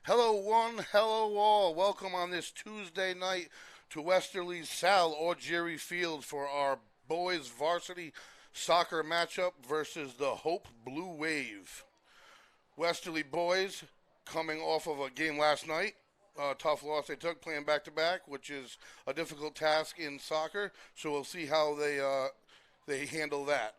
Hello one, hello all. Welcome on this Tuesday night to Westerly's Sal Augeri Field for our boys varsity soccer matchup versus the Hope Blue Wave. Westerly boys coming off of a game last night. Tough loss they took playing back-to-back, which is a difficult task in soccer. So we'll see how they handle that.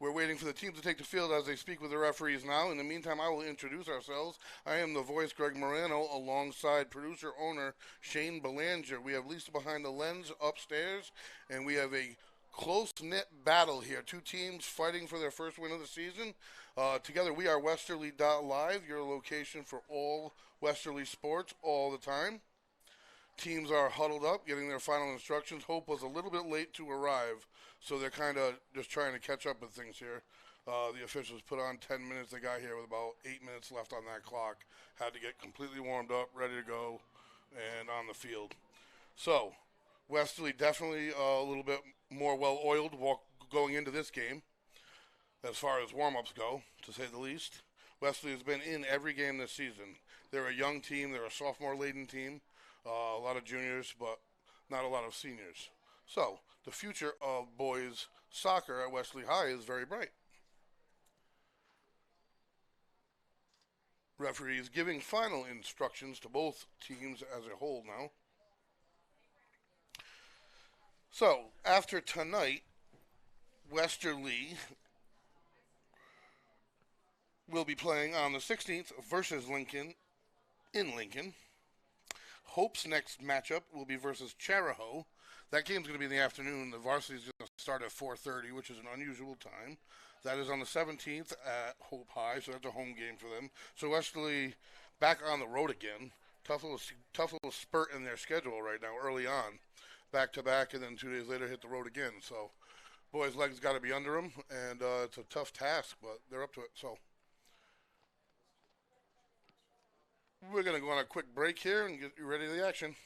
We're waiting for the team to take the field as they speak with the referees now. In the meantime, I will introduce ourselves. I am the voice, Greg Morano, alongside producer-owner Shane Belanger. We have Lisa behind the lens upstairs, and we have a close-knit battle here. Two teams fighting for their first win of the season. Together, we are Westerly.live, your location for all Westerly sports all the time. Teams are huddled up, getting their final instructions. Hope was a little bit late to arrive, so they're kind of just trying to catch up with things here. The officials put on 10 minutes. They got here with about 8 minutes left on that clock. Had to get completely warmed up, ready to go, and on the field. So, Westerly definitely a little bit more well-oiled going into this game, as far as warm-ups go, to say the least. Westerly has been in every game this season. They're a young team. They're a sophomore-laden team. A lot of juniors, but not a lot of seniors. So, the future of boys soccer at Westerly High is very bright. Referee is giving final instructions to both teams as a whole now. So, after tonight, Westerly will be playing on the 16th versus Lincoln in Lincoln. Hope's next matchup will be versus Charahoe. That game's going to be in the afternoon. The varsity is going to start at 4:30, which is an unusual time. That is on the 17th at Hope High, so that's a home game for them. So Westerly back on the road again. Tough little spurt in their schedule right now, early on. Back-to-back, and then 2 days later hit the road again. So boys' legs got to be under them, and it's a tough task, but they're up to it. So we're going to go on a quick break here and get you ready for the action.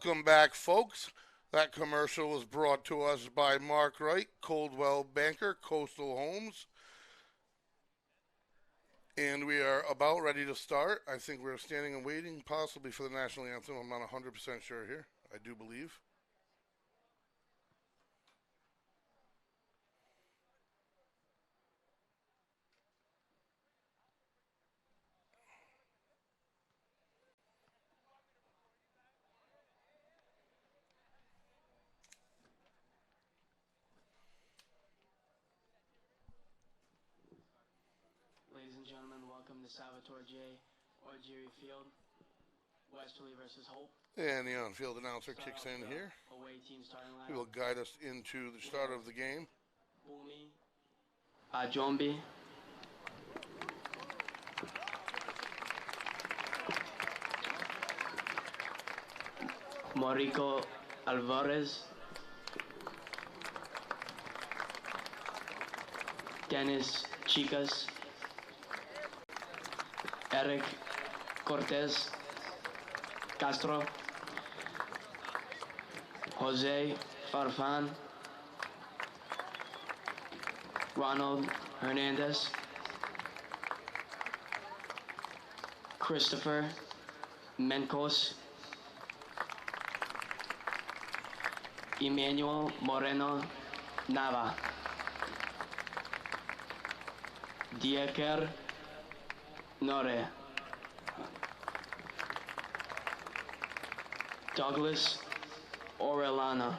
Welcome back, folks. That commercial was brought to us by Mark Wright, Coldwell Banker, Coastal Homes. And we are about ready to start. I think we're standing and waiting, possibly for the national anthem. I'm not 100% sure here. I do believe. Ladies and gentlemen, welcome to Salvatore J. Orgeary Field, Westerly versus Hope. And the on-field announcer kicks in here. Away team starting lineup. He will guide us into the start of the game. Bumi, Ajombi, Morico Alvarez, Dennis Chicas, Eric Cortez Castro, Jose Farfan, Ronald Hernandez, Christopher Mencos, Emmanuel Moreno Nava, Dieker Nore, Douglas Orellana,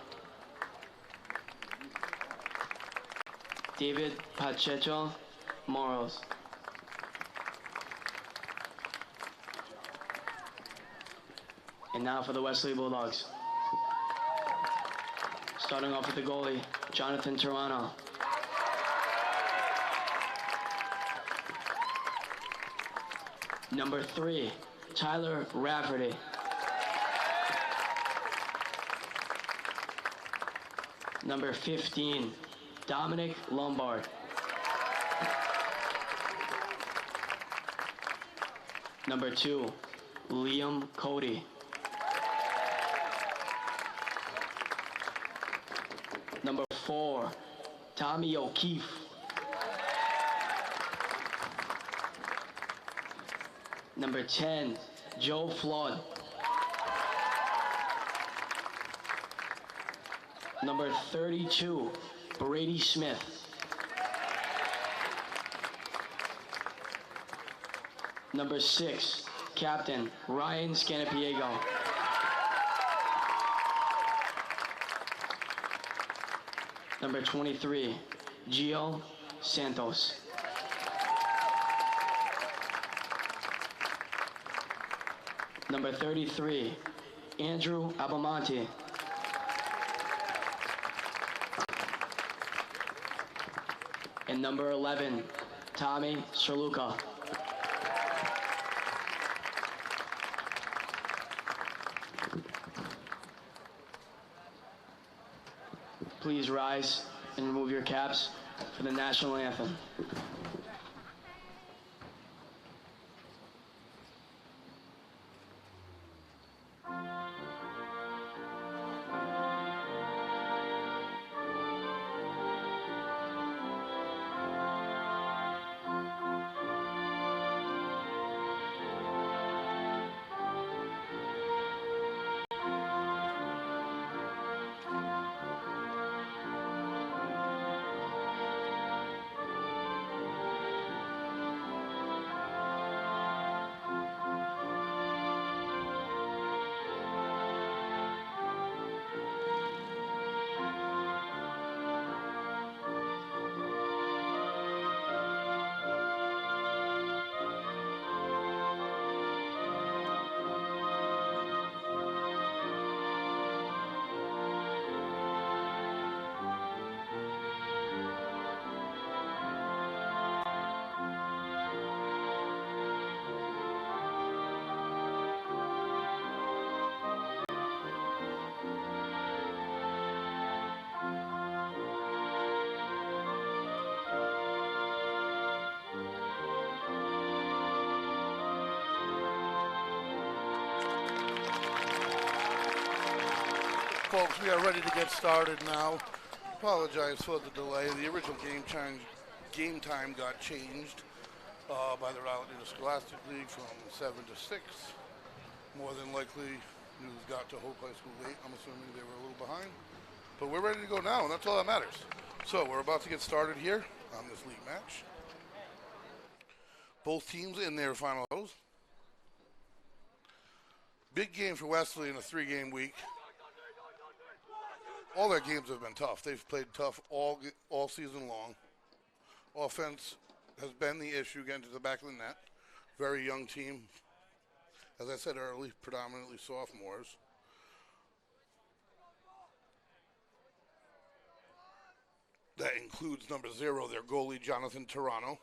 David Pacheco Moros, and now for the Westerly Bulldogs. Starting off with the goalie, Jonathan Toronto. Number 3, Tyler Rafferty. Number 15, Dominic Lombard. Number 2, Liam Cody. Number 4, Tommy O'Keefe. Number 10, Joe Flood. Number 32, Brady Smith. Number 6, Captain Ryan Scanapiego. Number 23, Gio Santos. Number 33, Andrew Abamonte. And number 11, Tommy Serluka. Please rise and remove your caps for the national anthem. folks, we are ready to get started now. Apologize for the delay. The original game time got changed by the Raleigh Scholastic League from 7 to 6. More than likely, news got to Hope High School late. I'm assuming they were a little behind. But we're ready to go now, and that's all that matters. So we're about to get started here on this league match. Both teams in their final rows. Big game for Westerly in a 3-game week. All their games have been tough. They've played tough all season long. Offense has been the issue, getting to the back of the net. Very young team. As I said earlier, predominantly sophomores. That includes number 0, their goalie, Jonathan Toronto.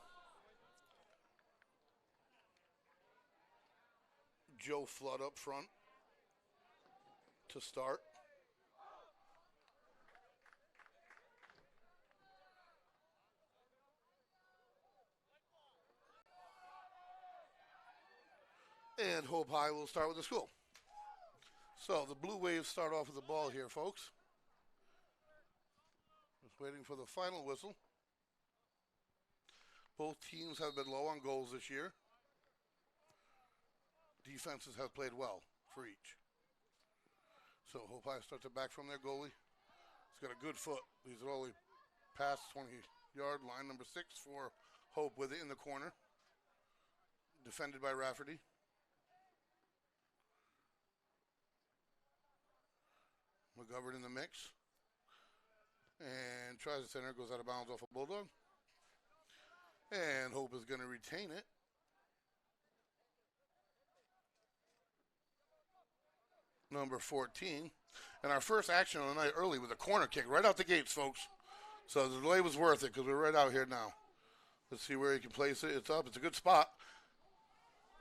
Joe Flood up front to start. And Hope High will start with the school. So the Blue Waves start off with the ball here, folks. Just waiting for the final whistle. Both teams have been low on goals this year. Defenses have played well for each. So Hope High starts it back from their goalie. He's got a good foot. He's only past 20-yard line. Number 6 for Hope with it in the corner. Defended by Rafferty. McGovern in the mix. And tries the center, goes out of bounds off a Bulldog. And Hope is going to retain it. Number 14. And our first action of the night early with a corner kick right out the gates, folks. So the delay was worth it because we're right out here now. Let's see where he can place it. It's up. It's a good spot.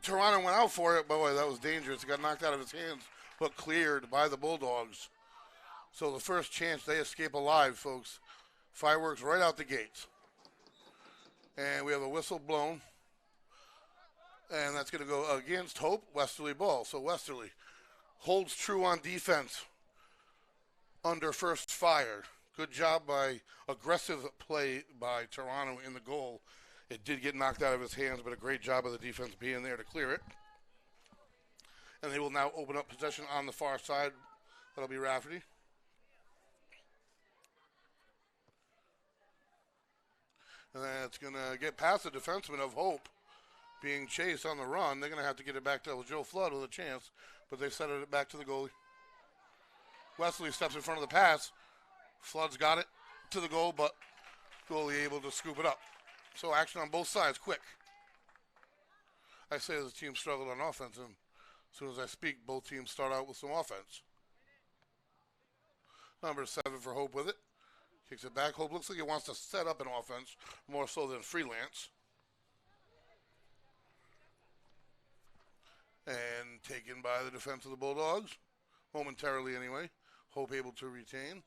Toronto went out for it. Boy, that was dangerous. It got knocked out of his hands, but cleared by the Bulldogs. So the first chance, they escape alive, folks. Fireworks right out the gates. And we have a whistle blown. And that's going to go against Hope, Westerly ball. So Westerly holds true on defense under first fire. Good job by aggressive play by Toronto in the goal. It did get knocked out of his hands, but a great job of the defense being there to clear it. And they will now open up possession on the far side. That'll be Rafferty. And that's going to get past the defenseman of Hope being chased on the run. They're going to have to get it back to Joe Flood with a chance, but they set it back to the goalie. Wesley steps in front of the pass. Flood's got it to the goal, but goalie able to scoop it up. So action on both sides, quick. I say the team struggled on offense, and as soon as I speak, both teams start out with some offense. Number 7 for Hope with it. Kicks it back. Hope looks like he wants to set up an offense more so than freelance. And taken by the defense of the Bulldogs. Momentarily anyway. Hope able to retain.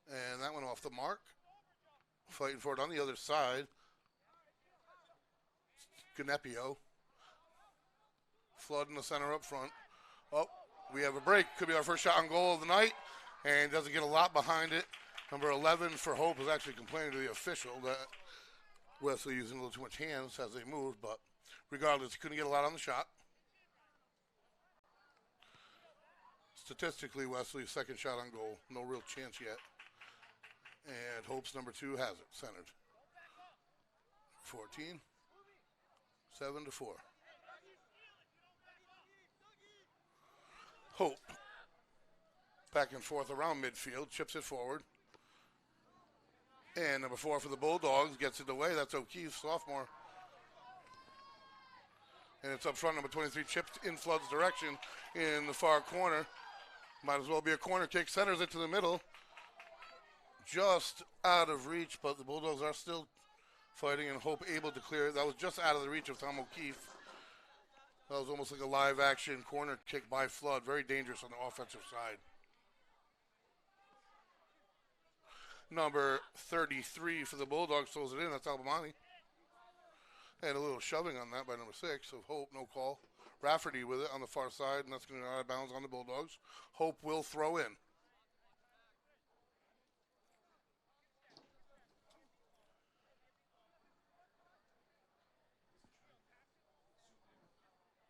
And that went off the mark. Fighting for it on the other side. Ganepio. Flood in the center up front. Oh, we have a break. Could be our first shot on goal of the night. And doesn't get a lot behind it. Number 11 for Hope is actually complaining to the official that Wesley using a little too much hands as they moved, but regardless, he couldn't get a lot on the shot. Statistically, Wesley's second shot on goal. No real chance yet. And Hope's number 2 has it, centered. 14. 7-4. Hope. Back and forth around midfield, chips it forward. And number 4 for the Bulldogs gets it away. That's O'Keefe, sophomore. And it's up front, number 23, chipped in Flood's direction in the far corner. Might as well be a corner kick. Centers it to the middle. Just out of reach, but the Bulldogs are still fighting, and Hope able to clear it. That was just out of the reach of Tom O'Keefe. That was almost like a live action corner kick by Flood. Very dangerous on the offensive side. Number 33 for the Bulldogs throws it in. That's Albamani. And a little shoving on that by number 6 of Hope. No call. Rafferty with it on the far side, and that's going to go out of bounds on the Bulldogs. Hope will throw in.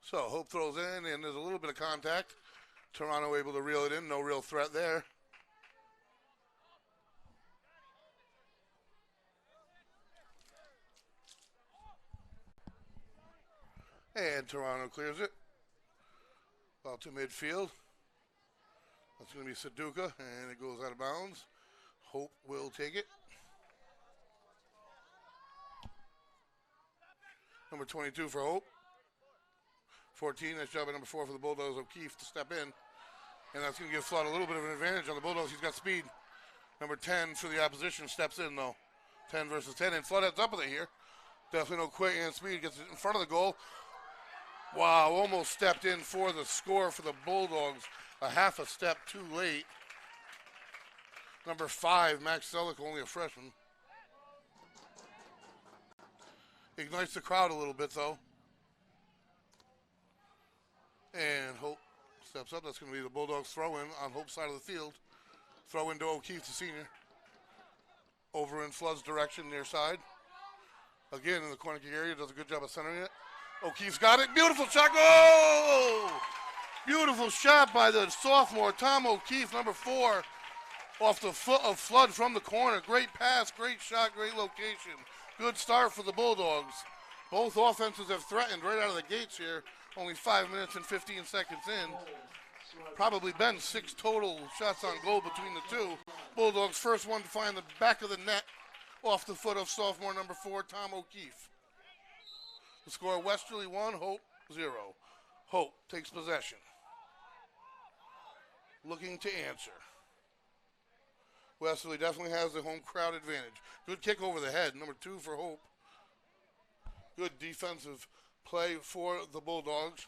So Hope throws in, and there's a little bit of contact. Toronto able to reel it in. No real threat there. And Toronto clears it. Out to midfield. That's going to be Suduka, and it goes out of bounds. Hope will take it. Number 22 for Hope. 14, nice job by number 4 for the Bulldogs, O'Keefe, to step in. And that's going to give Flood a little bit of an advantage on the Bulldogs. He's got speed. Number 10 for the opposition steps in, though. 10 versus 10, and Flood heads up with it here. Definitely no quick and speed. Gets it in front of the goal. Wow, almost stepped in for the score for the Bulldogs. A half a step too late. Number 5, Max Selleck, only a freshman. Ignites the crowd a little bit, though. And Hope steps up. That's going to be the Bulldogs throw-in on Hope's side of the field. Throw-in to O'Keefe, the senior. Over in Flood's direction, near side. Again, in the corner kick area, does a good job of centering it. O'Keefe's got it. Beautiful shot. Goal! Beautiful shot by the sophomore, Tom O'Keefe, number 4, off the foot of Flood from the corner. Great pass, great shot, great location. Good start for the Bulldogs. Both offenses have threatened right out of the gates here. Only 5 minutes and 15 seconds in. Probably been 6 total shots on goal between the two. Bulldogs first one to find the back of the net off the foot of sophomore number 4, Tom O'Keefe. The score, Westerly 1, Hope 0. Hope takes possession. Looking to answer. Westerly definitely has the home crowd advantage. Good kick over the head, number 2 for Hope. Good defensive play for the Bulldogs.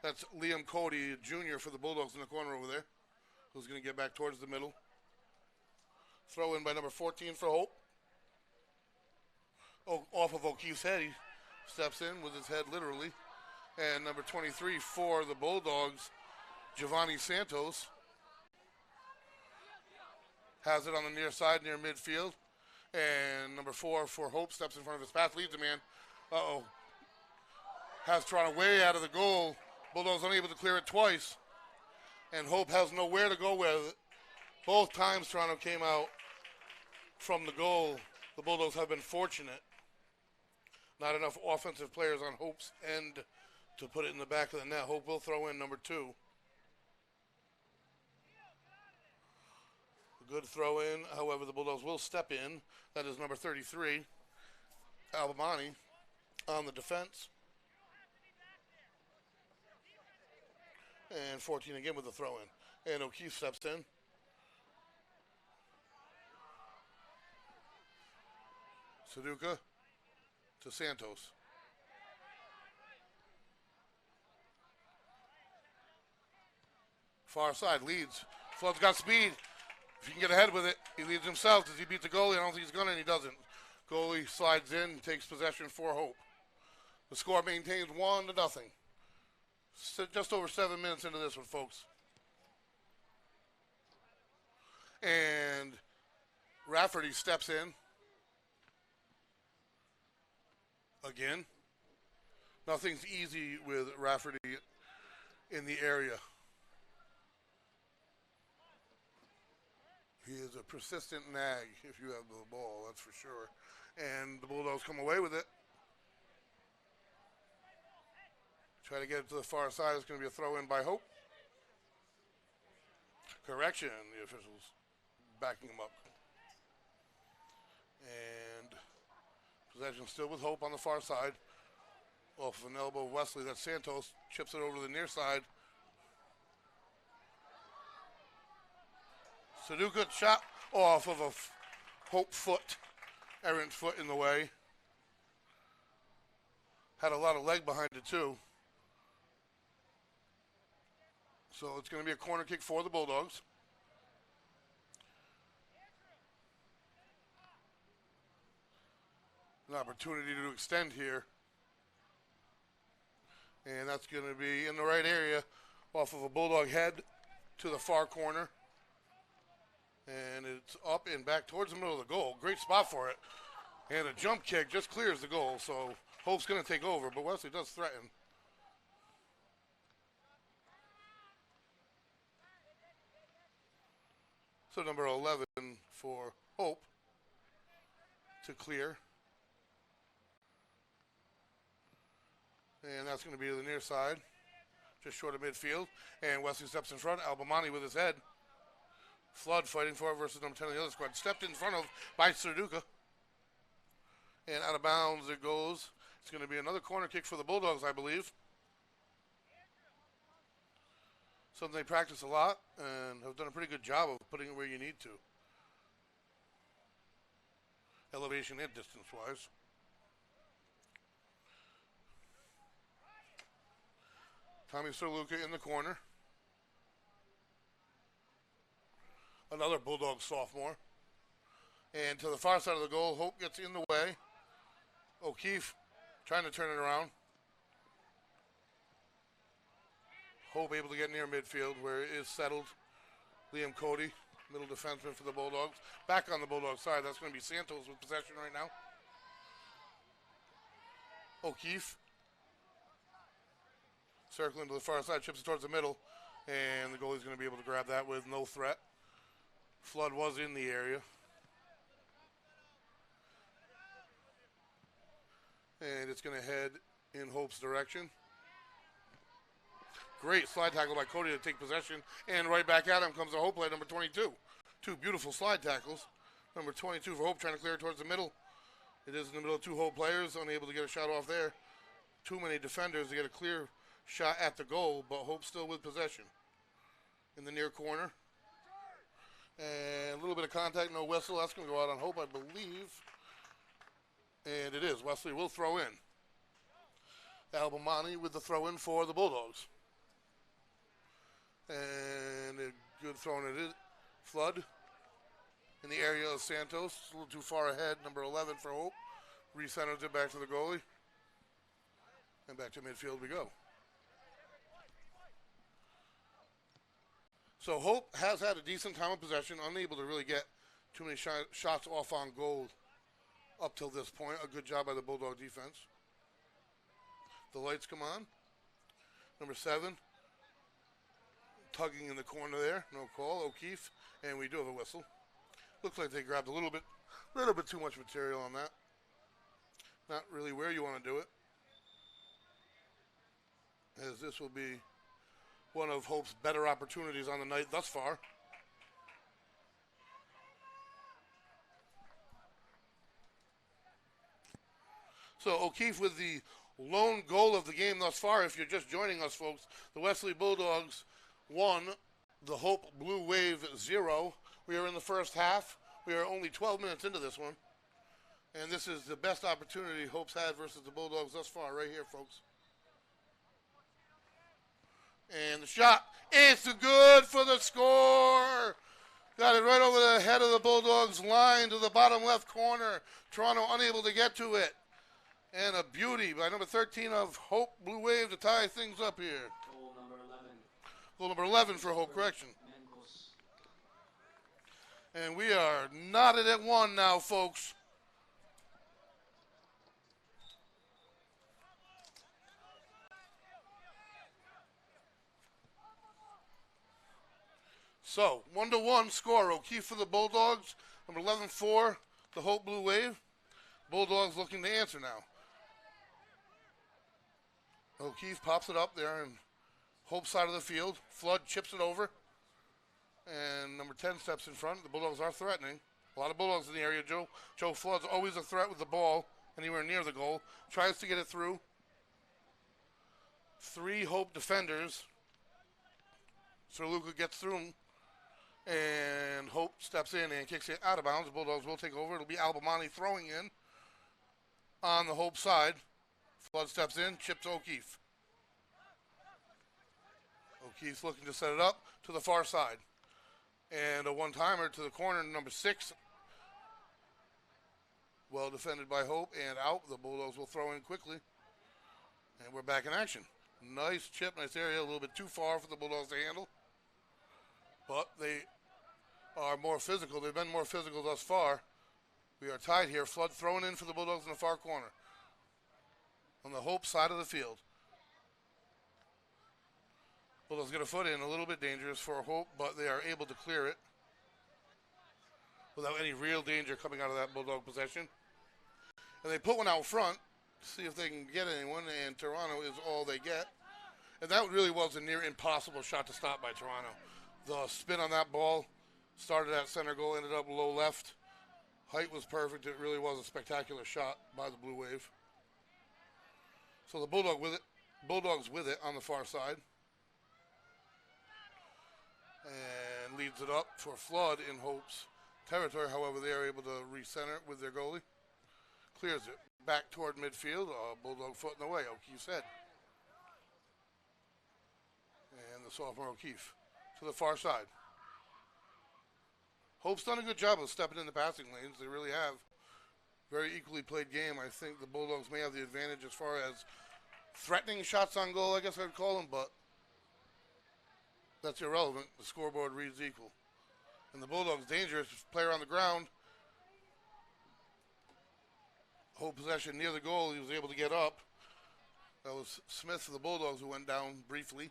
That's Liam Cody, Jr. for the Bulldogs in the corner over there, who's going to get back towards the middle. Throw in by number 14 for Hope. Off of O'Keefe's head, he steps in with his head literally. And number 23 for the Bulldogs, Giovanni Santos, has it on the near side, near midfield. And number 4 for Hope steps in front of his path, leads the man. Uh-oh. Has Toronto way out of the goal. Bulldogs unable to clear it twice. And Hope has nowhere to go with it. Both times Toronto came out from the goal. The Bulldogs have been fortunate. Not enough offensive players on Hope's end to put it in the back of the net. Hope will throw in number 2. A good throw in. However, the Bulldogs will step in. That is number 33, Albamani, on the defense. And 14 again with the throw in. And O'Keefe steps in. Suduka to Santos. Far side leads. Flood's got speed. If he can get ahead with it, he leads himself. Does he beat the goalie? I don't think he's going to, and he doesn't. Goalie slides in, takes possession for Hope. The score maintains 1-0. Just over 7 minutes into this one, folks. And Rafferty steps in. Again. Nothing's easy with Rafferty in the area. He is a persistent nag if you have the ball, that's for sure. And the Bulldogs come away with it. Try to get it to the far side. It's going to be a throw in by Hope. Correction, the officials backing him up. And possession still with Hope on the far side. Off of an elbow of Wesley. That's Santos. Chips it over to the near side. Suduka shot off of a Hope foot. Errant foot in the way. Had a lot of leg behind it too. So it's going to be a corner kick for the Bulldogs. An opportunity to extend here. And that's going to be in the right area off of a Bulldog head to the far corner. And it's up and back towards the middle of the goal. Great spot for it. And a jump kick just clears the goal. So Hope's going to take over, but Wesley does threaten. So number 11 for Hope to clear. And that's going to be to the near side, just short of midfield. And Wesley steps in front. Albamani with his head. Flood fighting for it versus number 10 of the other squad. Stepped in front of by Serduka. And out of bounds it goes. It's going to be another corner kick for the Bulldogs, I believe. Something they practice a lot and have done a pretty good job of putting it where you need to. Elevation and distance-wise. Tommy Serluka in the corner. Another Bulldog sophomore. And to the far side of the goal, Hope gets in the way. O'Keefe trying to turn it around. Hope able to get near midfield where it is settled. Liam Cody, middle defenseman for the Bulldogs. Back on the Bulldog side, that's going to be Santos with possession right now. O'Keefe. Circling to the far side, chips it towards the middle. And the goalie's going to be able to grab that with no threat. Flood was in the area. And it's going to head in Hope's direction. Great slide tackle by Cody to take possession. And right back at him comes the Hope player, number 22. Two beautiful slide tackles. Number 22 for Hope trying to clear it towards the middle. It is in the middle of two Hope players, unable to get a shot off there. Too many defenders to get a clear shot at the goal, but Hope still with possession. In the near corner. And a little bit of contact, no whistle. That's going to go out on Hope, I believe. And it is. Wesley will throw in. Albamani with the throw in for the Bulldogs. And a good throw in it is. Flood in the area of Santos. A little too far ahead. Number 11 for Hope. Recenters it back to the goalie. And back to midfield we go. So Hope has had a decent time of possession. Unable to really get too many shots off on goal up till this point. A good job by the Bulldog defense. The lights come on. Number 7. Tugging in the corner there. No call. O'Keefe. And we do have a whistle. Looks like they grabbed a little bit too much material on that. Not really where you want to do it. As this will be one of Hope's better opportunities on the night thus far. So O'Keefe with the lone goal of the game thus far. If you're just joining us, folks, the Westerly Bulldogs 1, the Hope Blue Wave 0. We are in the first half. We are only 12 minutes into this one. And this is the best opportunity Hope's had versus the Bulldogs thus far right here, folks. And the shot is good for the score. Got it right over the head of the Bulldogs line to the bottom left corner. Toronto unable to get to it. And a beauty by number 13 of Hope Blue Wave to tie things up here. Goal number 11. Goal number 11 for Hope, correction. And we are knotted at 1 now, folks. So, 1-1 score. O'Keefe for the Bulldogs. Number 11 for the Hope Blue Wave. Bulldogs looking to answer now. O'Keefe pops it up there in Hope side of the field. Flood chips it over. And number 10 steps in front. The Bulldogs are threatening. A lot of Bulldogs in the area. Joe Flood's always a threat with the ball anywhere near the goal. Tries to get it through. 3 Hope defenders. Serluka gets through him. And Hope steps in and kicks it out of bounds. The Bulldogs will take over. It'll be Albamani throwing in on the Hope side. Flood steps in, chips O'Keefe. O'Keefe's looking to set it up to the far side. And a one-timer to the corner, number 6. Well defended by Hope and out. The Bulldogs will throw in quickly. And we're back in action. Nice chip, nice area. A little bit too far for the Bulldogs to handle. But they are more physical. They've been more physical thus far. We are tied here. Flood throwing in for the Bulldogs in the far corner. On the Hope side of the field. Bulldogs get a foot in. A little bit dangerous for Hope, but they are able to clear it. without any real danger coming out of that Bulldog possession. And they put one out front to see if they can get anyone, and Toronto is all they get. And that really was a near impossible shot to stop by Toronto. The spin on that ball started at center goal, ended up low left. Height was perfect. It really was a spectacular shot by the Blue Wave. So the Bulldogs with it on the far side. And leads it up for Flood in Hope's territory. However, they are able to recenter it with their goalie. Clears it back toward midfield. Bulldog foot in the way. O'Keefe's head. And the sophomore O'Keefe to the far side. Hope's done a good job of stepping in the passing lanes. They really have. Very equally played game. I think the Bulldogs may have the advantage as far as threatening shots on goal, I guess I'd call them, but that's irrelevant. The scoreboard reads equal. And the Bulldogs dangerous. Player on the ground. Hope possession near the goal. He was able to get up. That was Smith of the Bulldogs who went down briefly.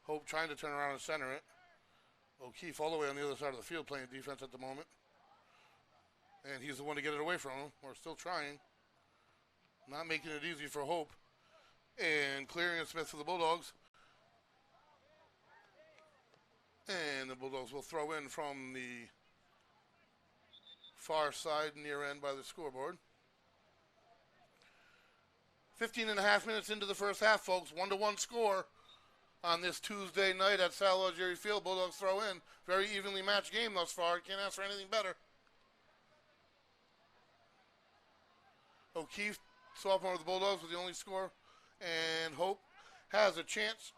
Hope trying to turn around and center it. O'Keefe all the way on the other side of the field playing defense at the moment. And he's the one to get it away from him. We're still trying. Not making it easy for Hope. And clearing it Smith for the Bulldogs. And the Bulldogs will throw in from the far side near end by the scoreboard. 15 and a half minutes into the first half, folks. 1-1 score on this Tuesday night at Sal Algieri Field. Bulldogs throw in. Very evenly matched game thus far. Can't ask for anything better. O'Keefe, sophomore of the Bulldogs, was the only score. And Hope has a chance.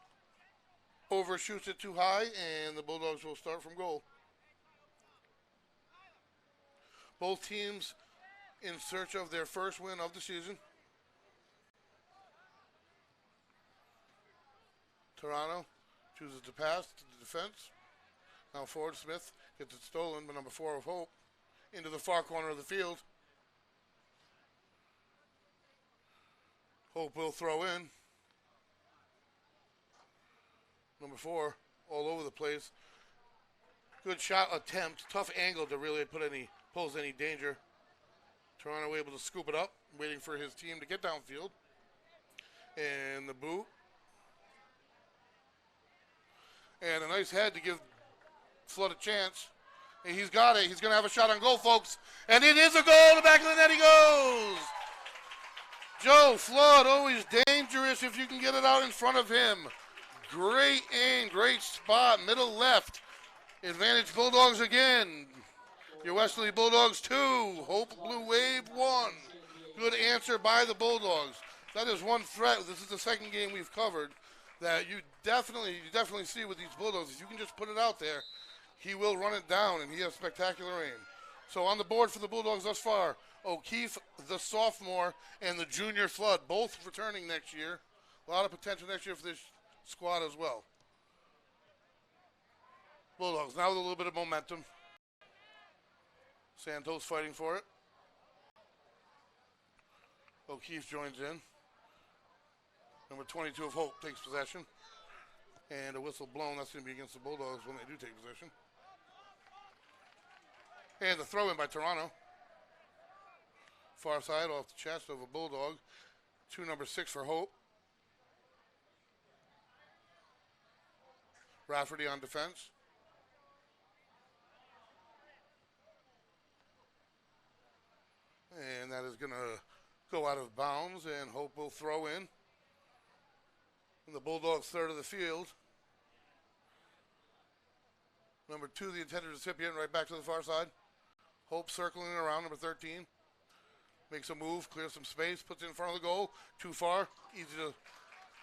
Overshoots it too high, and the Bulldogs will start from goal. Both teams in search of their first win of the season. Toronto chooses to pass to the defense. Now forward Smith gets it stolen, but number 4 of Hope into the far corner of the field. Hope will throw in. Number 4 all over the place. Good shot attempt. Tough angle to really pose any danger. Toronto able to scoop it up, waiting for his team to get downfield. And the boot. And a nice head to give Flood a chance. And he's got it. He's going to have a shot on goal, folks. And it is a goal. The back of the net he goes. Joe Flood, always dangerous if you can get it out in front of him. Great aim, great spot, middle left. Advantage Bulldogs again. Your Westerly Bulldogs 2, Hope Blue Wave 1. Good answer by the Bulldogs. That is one threat. This is the second game we've covered that you definitely see with these Bulldogs. If you can just put it out there, he will run it down, and he has spectacular aim. So on the board for the Bulldogs thus far, O'Keefe, the sophomore, and the junior Flood, both returning next year. A lot of potential next year for this squad as well. Bulldogs now with a little bit of momentum. Santos fighting for it. O'Keefe joins in. Number 22 of Hope takes possession. And a whistle blown. That's going to be against the Bulldogs when they do take possession. And the throw in by Toronto. Far side off the chest of a Bulldog. Number 6 for Hope. Rafferty on defense. And that is going to go out of bounds, and Hope will throw in. In the Bulldogs' third of the field. Number 2, the intended recipient, right back to the far side. Hope circling around, number 13. Makes a move, clears some space, puts it in front of the goal. Too far, easy to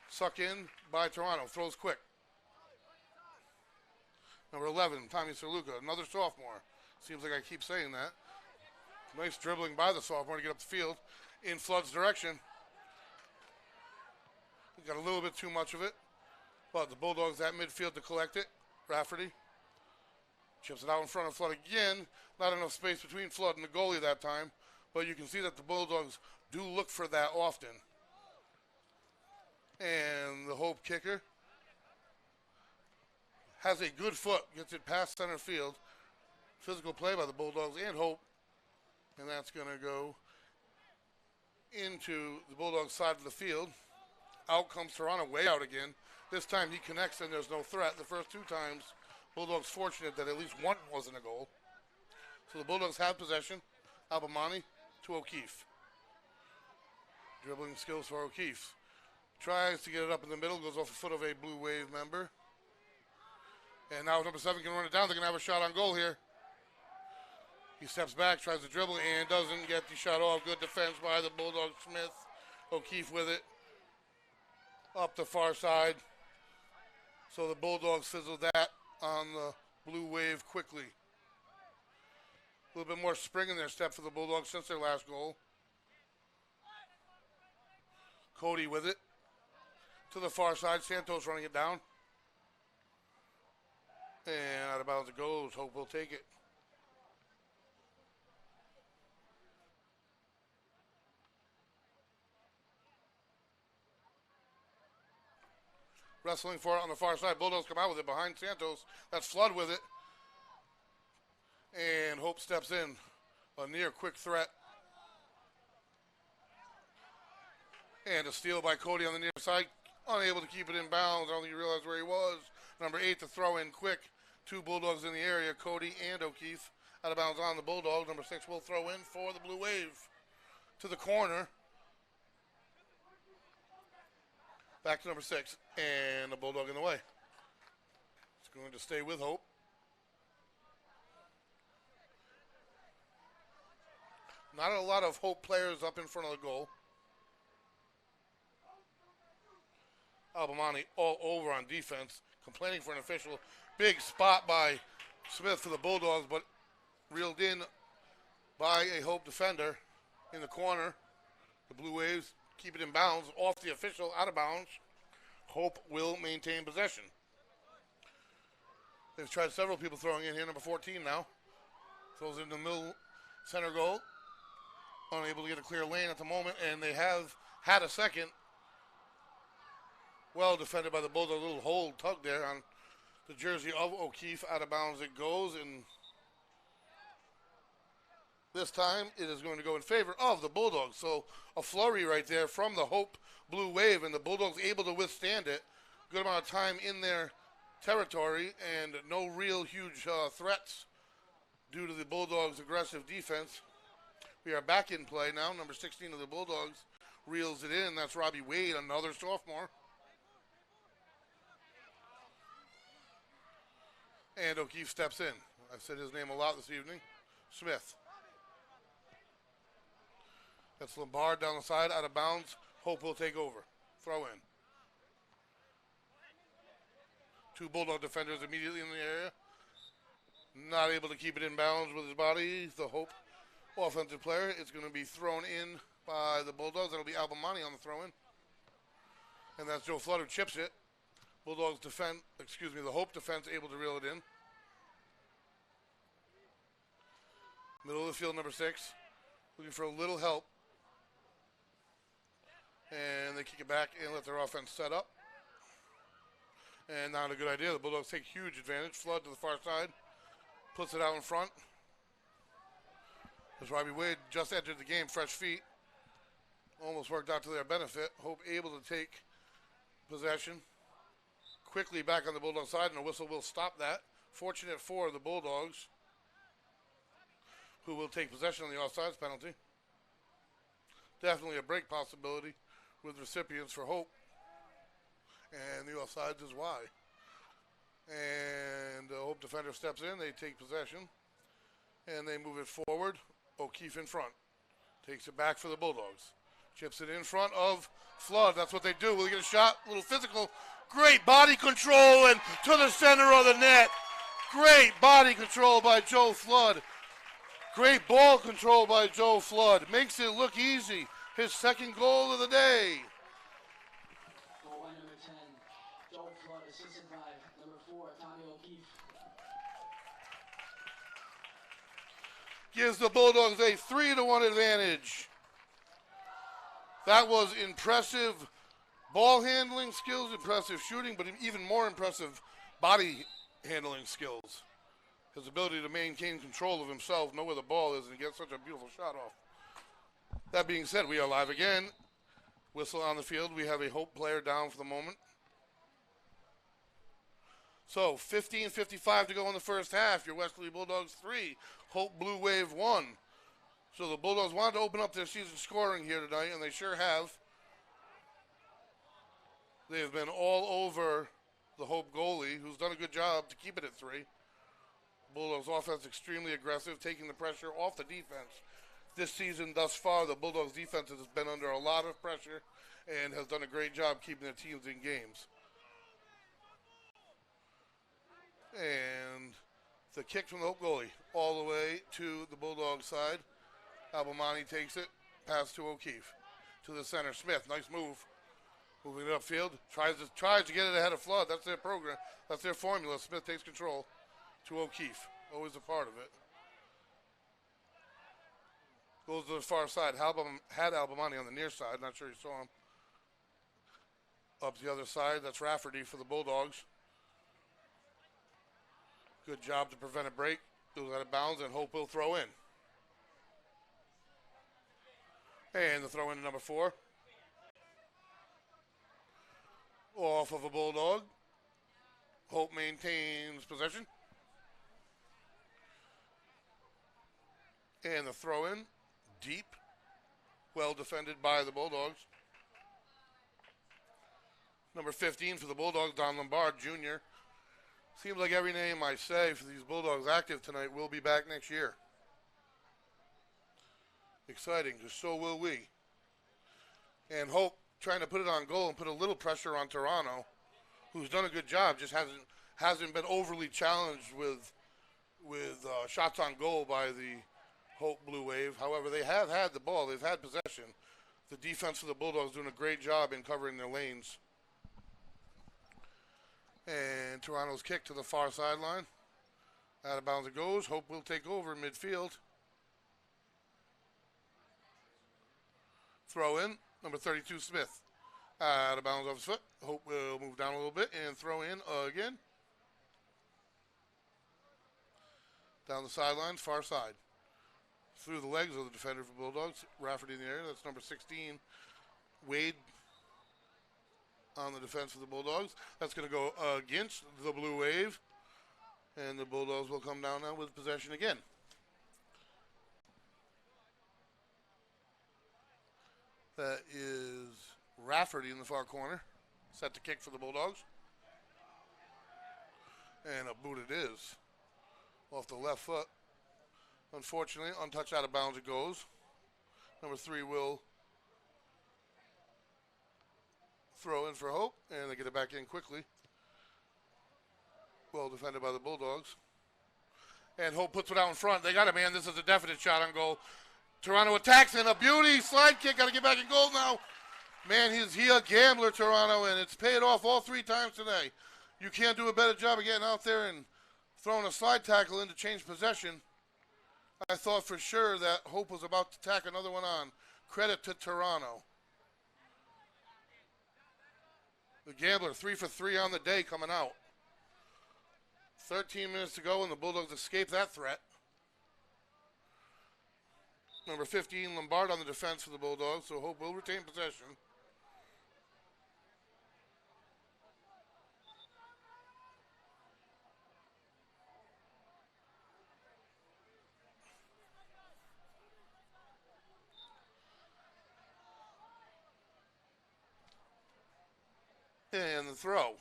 suck in by Toronto. Throws quick. Number 11, Tommy Serluka, another sophomore. Seems like I keep saying that. Nice dribbling by the sophomore to get up the field in Flood's direction. He got a little bit too much of it, but the Bulldogs at midfield to collect it. Rafferty chips it out in front of Flood again. Not enough space between Flood and the goalie that time, but you can see that the Bulldogs do look for that often. And the Hope kicker has a good foot, gets it past center field. Physical play by the Bulldogs and Hope, and that's going to go into the Bulldogs side of the field. Out comes Toronto, way out again. This time he connects and there's no threat. The first two times, Bulldogs fortunate that at least one wasn't a goal. So the Bulldogs have possession. Albamani to O'Keefe. Dribbling skills for O'Keefe. Tries to get it up in the middle, goes off the foot of a Blue Wave member. And now number 7 can run it down. They're going to have a shot on goal here. He steps back, tries to dribble, and doesn't get the shot off. Good defense by the Bulldog Smith. O'Keefe with it. Up the far side. So the Bulldogs fizzle that on the Blue Wave quickly. A little bit more spring in their step for the Bulldogs since their last goal. Cody with it. To the far side. Santos running it down. And out of bounds it goes. Hope will take it. Wrestling for it on the far side. Bulldogs come out with it behind Santos. That's Flood with it. And Hope steps in. A near quick threat. And a steal by Cody on the near side. Unable to keep it in bounds. I don't think he realized where he was. Number 8 to throw in quick. 2 Bulldogs in the area. Cody and O'Keefe. Out of bounds on the Bulldogs. Number 6 will throw in for the Blue Wave. To the corner. Back to number 6. And the Bulldog in the way. It's going to stay with Hope. Not a lot of Hope players up in front of the goal. Albamani all over on defense. Complaining for an official. Big spot by Smith for the Bulldogs, but reeled in by a Hope defender in the corner. The Blue Waves keep it in bounds. Off the official, out of bounds. Hope will maintain possession. They've tried several people throwing in here. Number 14 now. Throws in the middle center goal. Unable to get a clear lane at the moment, and they have had a second. Well defended by the Bulldogs. A little hold tug there on the jersey of O'Keefe. Out of bounds it goes, and this time it is going to go in favor of the Bulldogs. So a flurry right there from the Hope Blue Wave, and the Bulldogs able to withstand it. Good amount of time in their territory, and no real huge threats due to the Bulldogs' aggressive defense. We are back in play now. Number 16 of the Bulldogs reels it in. That's Robbie Wade, another sophomore. And O'Keefe steps in. I've said his name a lot this evening. Smith. That's Lombard down the side, out of bounds. Hope will take over. Throw in. 2 Bulldog defenders immediately in the area. Not able to keep it in bounds with his body. The Hope offensive player. It's going to be thrown in by the Bulldogs. That'll be Albamani on the throw-in. And that's Joe Flood who chips it. Bulldogs defend, the Hope defense able to reel it in. Middle of the field, number 6. Looking for a little help. And they kick it back and let their offense set up. And not a good idea. The Bulldogs take huge advantage. Flood to the far side. Puts it out in front. As Robbie Wade just entered the game, fresh feet. Almost worked out to their benefit. Hope able to take possession. Quickly back on the Bulldog side, and a whistle will stop that. Fortunate for the Bulldogs, who will take possession on the offsides penalty. Definitely a break possibility with recipients for Hope. And the offsides is why. And the Hope defender steps in. They take possession. And they move it forward. O'Keefe in front. Takes it back for the Bulldogs. Chips it in front of Flood. That's what they do. Will he get a shot? A little physical. Great body control and to the center of the net. Great body control by Joe Flood. Great ball control by Joe Flood. Makes it look easy. His second goal of the day. Goal by number 10, Joe Flood, assisted by number 4, Tommy O'Keefe. Gives the Bulldogs a 3-1 advantage. That was impressive ball handling skills, impressive shooting, but even more impressive body handling skills. His ability to maintain control of himself, know where the ball is, and get such a beautiful shot off. That being said, we are live again. Whistle on the field. We have a Hope player down for the moment. So 15:55 to go in the first half. Your Westerly Bulldogs 3, Hope Blue Wave 1. So the Bulldogs wanted to open up their season scoring here tonight, and they sure have. They have been all over the Hope goalie, who's done a good job to keep it at 3. Bulldogs offense extremely aggressive, taking the pressure off the defense. This season thus far, the Bulldogs defense has been under a lot of pressure and has done a great job keeping their teams in games. And the kick from the Hope goalie all the way to the Bulldog side. Albamani takes it, pass to O'Keefe. To the center, Smith, nice move. Moving it upfield, tries to get it ahead of Flood. That's their program. That's their formula. Smith takes control to O'Keefe. Always a part of it. Goes to the far side. Had Albamani on the near side. Not sure you saw him. Up the other side. That's Rafferty for the Bulldogs. Good job to prevent a break. Goes out of bounds, and Hope will throw in. And the throw in to number 4. Off of a Bulldog. Hope maintains possession. And the throw in, deep, well defended by the Bulldogs. Number 15 for the Bulldogs, Don Lombard Jr. Seems like every name I say for these Bulldogs active tonight will be back next year. Exciting, because so will we. And Hope trying to put it on goal and put a little pressure on Toronto, who's done a good job, just hasn't been overly challenged with shots on goal by the Hope Blue Wave. However, they have had the ball. They've had possession. The defense for the Bulldogs doing a great job in covering their lanes. And Toronto's kick to the far sideline. Out of bounds it goes. Hope will take over midfield. Throw in. Number 32, Smith. Out of bounds off his foot. Hope will move down a little bit and throw in again. Down the sidelines, far side. Through the legs of the defender for Bulldogs. Rafferty in the area. That's number 16, Wade, on the defense of the Bulldogs. That's going to go against the Blue Wave. And the Bulldogs will come down now with possession again. That is Rafferty in the far corner. Set to kick for the Bulldogs. And a boot it is. Off the left foot. Unfortunately, untouched out of bounds it goes. Number 3 will throw in for Hope, and they get it back in quickly. Well defended by the Bulldogs. And Hope puts it out in front. They got it, man. This is a definite shot on goal. Toronto attacks, and a beauty. Slide kick. Got to get back in goal now. Man, he a gambler, Toronto, and it's paid off all 3 times today. You can't do a better job of getting out there and throwing a slide tackle in to change possession. I thought for sure that Hope was about to tack another one on. Credit to Toronto. The gambler, 3 for 3 on the day coming out. 13 minutes to go, and the Bulldogs escape that threat. Number 15, Lombard on the defense for the Bulldogs, so Hope will retain possession. And the throw.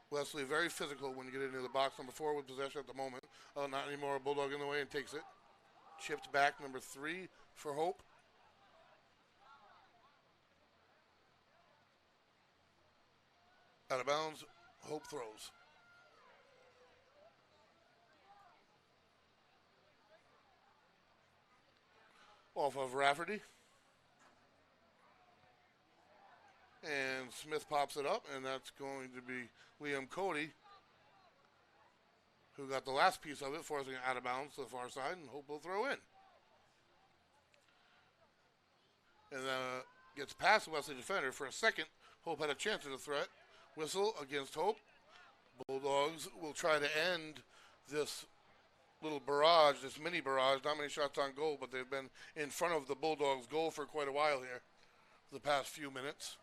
Wesley very physical when you get into the box. Number 4 with possession at the moment. Not anymore. Bulldog in the way and takes it. Chipped back. Number 3 for Hope. Out of bounds. Hope throws. Off of Rafferty. And Smith pops it up, and that's going to be Liam Cody, who got the last piece of it, forcing it out of bounds to the far side, and Hope will throw in. And gets past the Wesley defender for a second. Hope had a chance at a threat. Whistle against Hope. Bulldogs will try to end this little barrage, this mini barrage. Not many shots on goal, but they've been in front of the Bulldogs' goal for quite a while here, the past few minutes.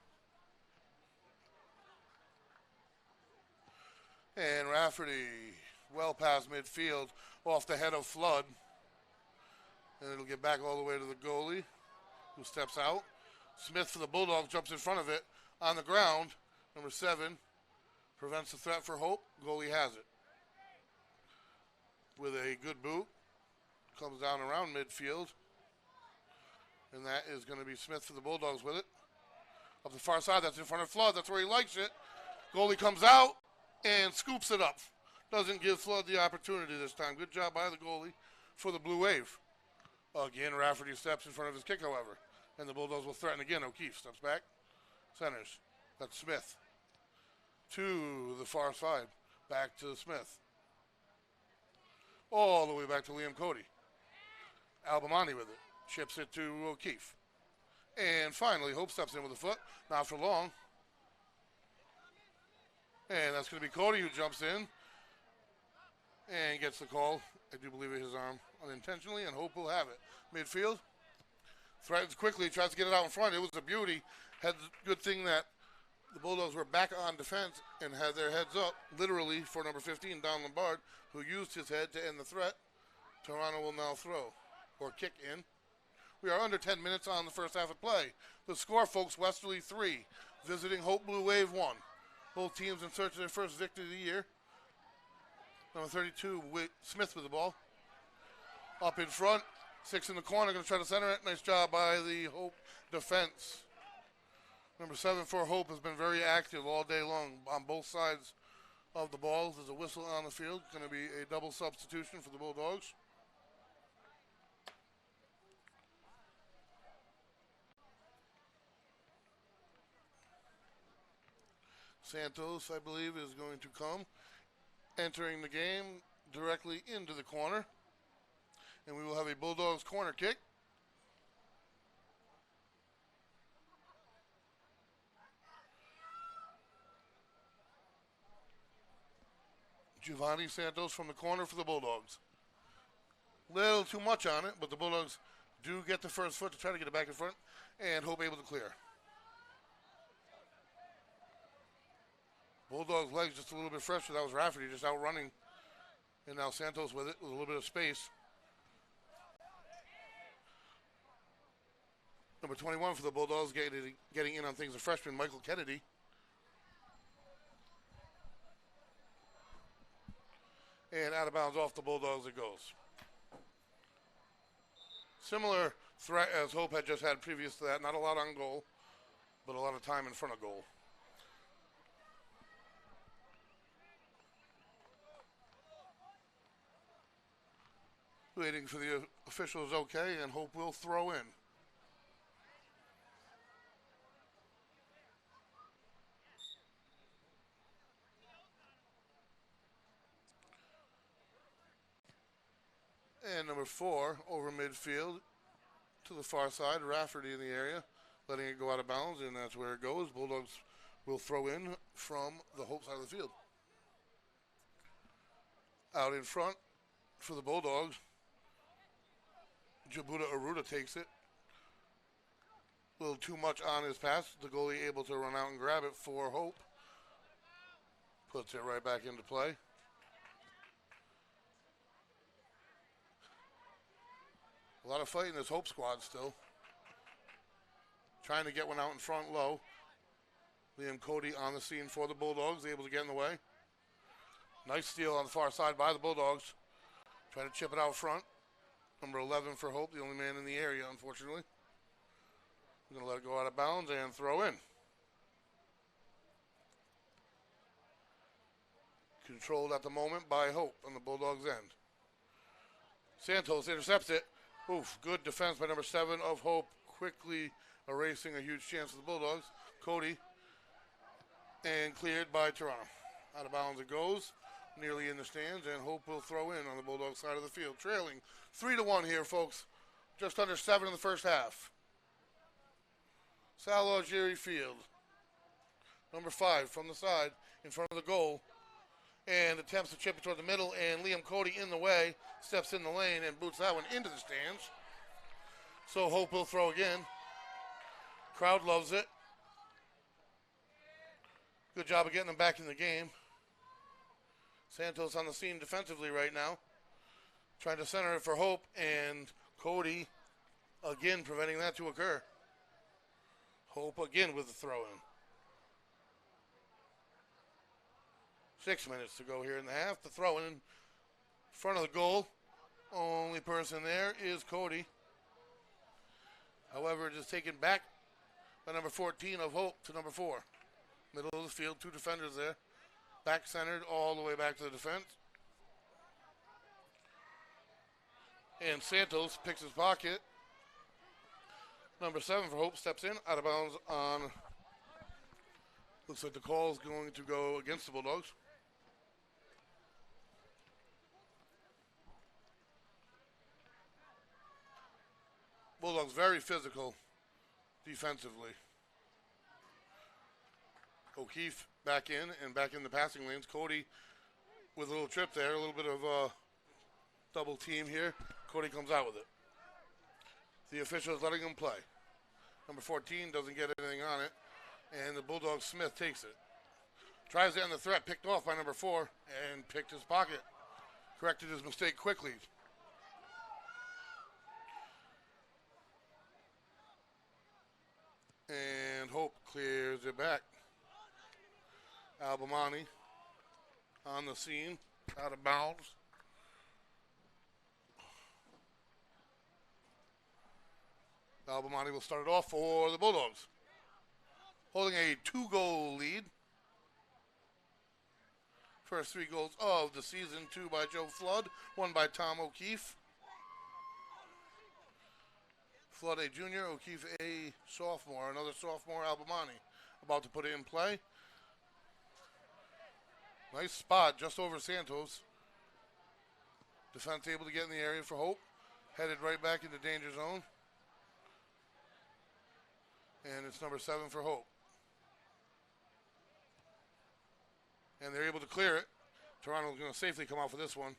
And Rafferty, well past midfield, off the head of Flood. And it'll get back all the way to the goalie, who steps out. Smith for the Bulldogs jumps in front of it on the ground. Number 7 prevents the threat for Hope. Goalie has it. With a good boot. Comes down around midfield. And that is going to be Smith for the Bulldogs with it. Up the far side, that's in front of Flood. That's where he likes it. Goalie comes out and scoops it up. Doesn't give Flood the opportunity this time. Good job by the goalie for the Blue Wave. Again, Rafferty steps in front of his kick, however. And the Bulldogs will threaten again. O'Keefe steps back. Centers. That's Smith. To the far side. Back to Smith. All the way back to Liam Cody. Albamani with it. Chips it to O'Keefe. And finally, Hope steps in with a foot. Not for long. And that's going to be Cody who jumps in. And gets the call. I do believe it his arm unintentionally. And Hope will have it. Midfield. Threatens quickly. Tries to get it out in front. It was a beauty. Had the good thing that the Bulldogs were back on defense and had their heads up, literally, for number 15, Don Lombard, who used his head to end the threat. Toronto will now throw or kick in. We are under 10 minutes on the first half of play. The score, folks, Westerly 3, visiting Hope Blue Wave 1. Both teams in search of their first victory of the year. Number 32, Smith with the ball. Up in front, 6 in the corner, going to try to center it. Nice job by the Hope defense. Number 7 for Hope has been very active all day long on both sides of the ball. There's a whistle on the field. Going to be a double substitution for the Bulldogs. Santos, I believe, is going to come, entering the game directly into the corner. And we will have a Bulldogs corner kick. Giovanni Santos from the corner for the Bulldogs. Little too much on it, but the Bulldogs do get the first foot to try to get it back in front, and Hope able to clear. Bulldogs' legs just a little bit fresher. That was Rafferty just outrunning, and now Santos with it with a little bit of space. Number 21 for the Bulldogs getting in on things, a freshman, Michael Kennedy. And out of bounds off the Bulldogs it goes. Similar threat as Hope had just had previous to that. Not a lot on goal, but a lot of time in front of goal. Waiting for the officials okay, and Hope will throw in. And number 4 over midfield to the far side. Rafferty in the area, letting it go out of bounds, and that's where it goes. Bulldogs will throw in from the Hope side of the field. Out in front for the Bulldogs. Jabuta Aruda takes it. A little too much on his pass. The goalie able to run out and grab it for Hope. Puts it right back into play. A lot of fight in this Hope squad still. Trying to get one out in front low. Liam Cody on the scene for the Bulldogs, able to get in the way. Nice steal on the far side by the Bulldogs. Trying to chip it out front. Number 11 for Hope, the only man in the area, unfortunately. We're going to let it go out of bounds and throw in. Controlled at the moment by Hope on the Bulldogs' end. Santos intercepts it. Oof, good defense by number 7 of Hope, quickly erasing a huge chance for the Bulldogs. Cody, and cleared by Toronto. Out of bounds it goes, nearly in the stands, and Hope will throw in on the Bulldogs side of the field. Trailing 3-1 here, folks. Just under 7 in the first half. Sal Algieri Field. Number 5 from the side, in front of the goal. and attempts to chip it toward the middle, and Liam Cody in the way, steps in the lane and boots that one into the stands. So Hope will throw again. Crowd loves it. Good job of getting them back in the game. Santos on the scene defensively right now. Trying to center it for Hope, and Cody again preventing that to occur. Hope again with the throw-in. 6 minutes to go here in the half. The throw-in in front of the goal. Only person there is Cody. However, it is taken back by number 14 of Hope to number 4. Middle of the field, 2 defenders there. Back centered all the way back to the defense. And Santos picks his pocket. Number 7 for Hope steps in, out of bounds on. Looks like the call is going to go against the Bulldogs. Bulldogs very physical defensively. O'Keefe back in and back in the passing lanes. Cody with a little trip there, a little bit of double team here. Cody comes out with it. The official is letting him play. Number 14 doesn't get anything on it, and the Bulldog Smith takes it. Tries to end the threat, picked off by number 4, and picked his pocket. Corrected his mistake quickly. And Hope clears it back. Albamani on the scene, out of bounds. Albamani will start it off for the Bulldogs. Holding a 2-goal lead. First 3 goals of the season, 2 by Joe Flood, 1 by Tom O'Keefe. Flood a junior, O'Keefe a sophomore. Another sophomore, Albamani, about to put it in play. Nice spot just over Santos. Defense able to get in the area for Hope. Headed right back into danger zone. And it's number 7 for Hope. And they're able to clear it. Toronto's going to safely come out for this one.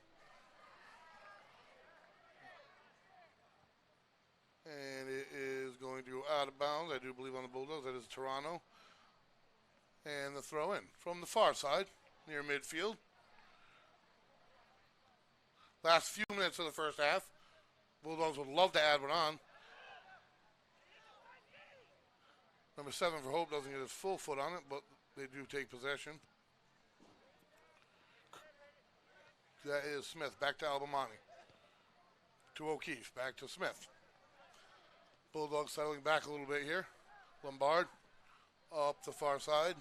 And it is going to go out of bounds, I do believe, on the Bulldogs. That is Toronto. And the throw in from the far side, near midfield. Last few minutes of the first half. Bulldogs would love to add one on. Number 7 for Hope doesn't get his full foot on it, but they do take possession. That is Smith. Back to Albamani. To O'Keefe. Back to Smith. Bulldogs settling back a little bit here. Lombard up the far side.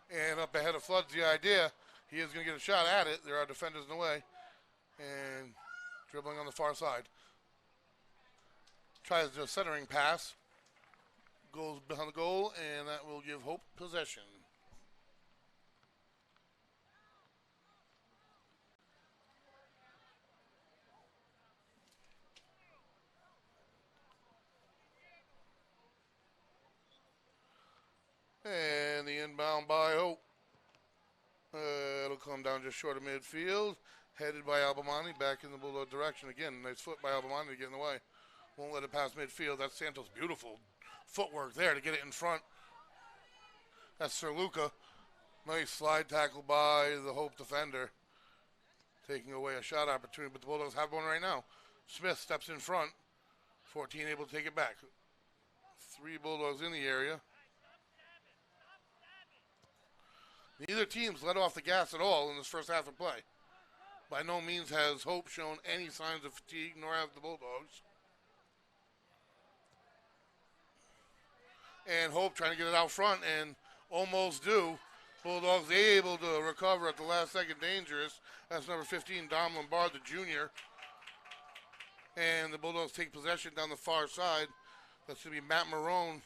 And up ahead of Flood's the idea. He is going to get a shot at it. There are defenders in the way. And dribbling on the far side. Tries the centering pass. Goes behind the goal, and that will give Hope possession. And the inbound by Hope. It'll come down just short of midfield. Headed by Albamani back in the Bulldog direction. Again, nice foot by Albamani to get in the way. Won't let it pass midfield. That's Santos' beautiful footwork there to get it in front. That's Sir Luca. Nice slide tackle by the Hope defender. Taking away a shot opportunity, but the Bulldogs have one right now. Smith steps in front. 14 able to take it back. 3 Bulldogs in the area. Neither team's let off the gas at all in this first half of play. By no means has Hope shown any signs of fatigue, nor have the Bulldogs. And Hope trying to get it out front and almost do. Bulldogs able to recover at the last second. Dangerous. That's number 15, Dom Lombard, the junior. And the Bulldogs take possession down the far side. That's going to be Matt Marone,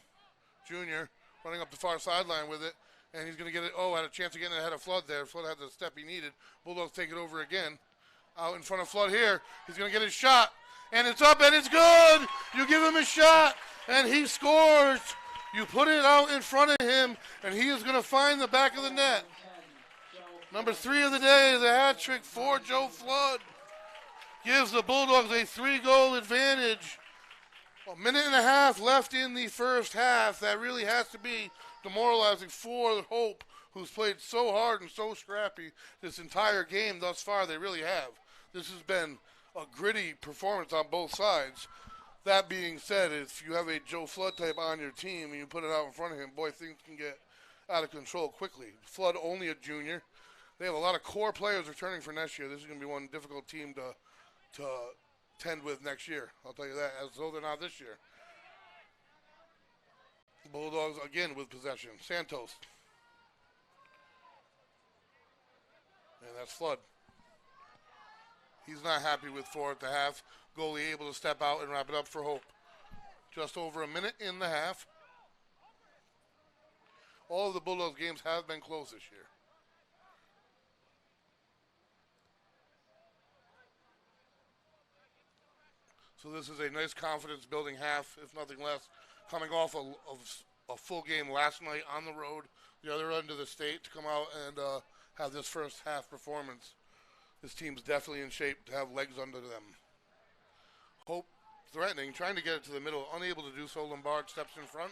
junior, running up the far sideline with it. And he's going to get it. Oh, had a chance of getting ahead of Flood there. Flood had the step he needed. Bulldogs take it over again. Out in front of Flood here. He's going to get his shot. And it's up and it's good. You give him a shot. And he scores. You put it out in front of him, and he is going to find the back of the net. Number 3 of the day, the hat trick for Joe Flood. Gives the Bulldogs a 3-goal advantage. A minute and a half left in the first half. That really has to be demoralizing for Hope, who's played so hard and so scrappy this entire game thus far. They really have. This has been a gritty performance on both sides. That being said, if you have a Joe Flood type on your team and you put it out in front of him, boy, things can get out of control quickly. Flood only a junior. They have a lot of core players returning for next year. This is going to be one difficult team to tend with next year. I'll tell you that, as though they're not this year. Bulldogs again with possession. Santos. And that's Flood. He's not happy with 4 at the half. Goalie able to step out and wrap it up for Hope. Just over a minute in the half. All of the Bulldogs games have been close this year. So this is a nice confidence-building half, if nothing less, coming off a full game last night on the road, the other end of the state, to come out and have this first half performance. This team's definitely in shape to have legs under them. Hope threatening, trying to get it to the middle, unable to do so. Lombard steps in front,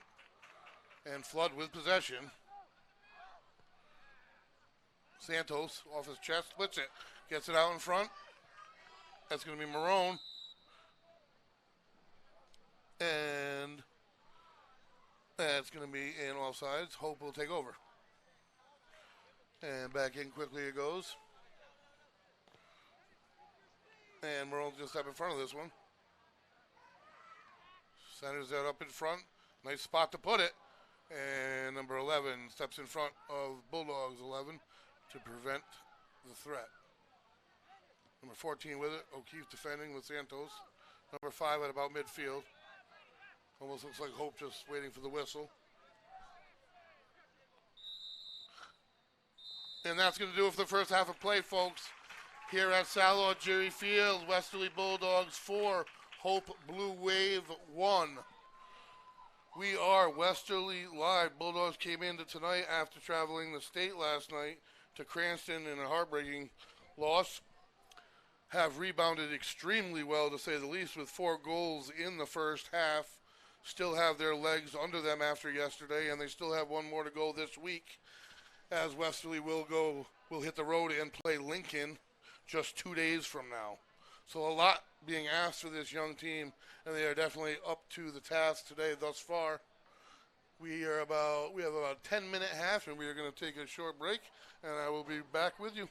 and Flood with possession. Santos off his chest, splits it, gets it out in front. That's going to be Marone. And that's going to be in offsides. Hope will take over. And back in quickly it goes. And Marone's just up in front of this one. Centers that up in front. Nice spot to put it. And number 11 steps in front of Bulldogs 11 to prevent the threat. Number 14 with it. O'Keefe defending with Santos. Number 5 at about midfield. Almost looks like Hope just waiting for the whistle. And that's going to do it for the first half of play, folks. Here at Sal Jerry Field, Westerly Bulldogs 4, Hope Blue Wave 1. We are Westerly Live. Bulldogs came into tonight after traveling the state last night to Cranston in a heartbreaking loss. Have rebounded extremely well, to say the least, with 4 goals in the first half. Still have their legs under them after yesterday, and they still have one more to go this week, as Westerly will hit the road and play Lincoln just 2 days from now. So a lot being asked for this young team, and they are definitely up to the task today thus far. We have about a 10-minute half, and we are going to take a short break, and I will be back with you.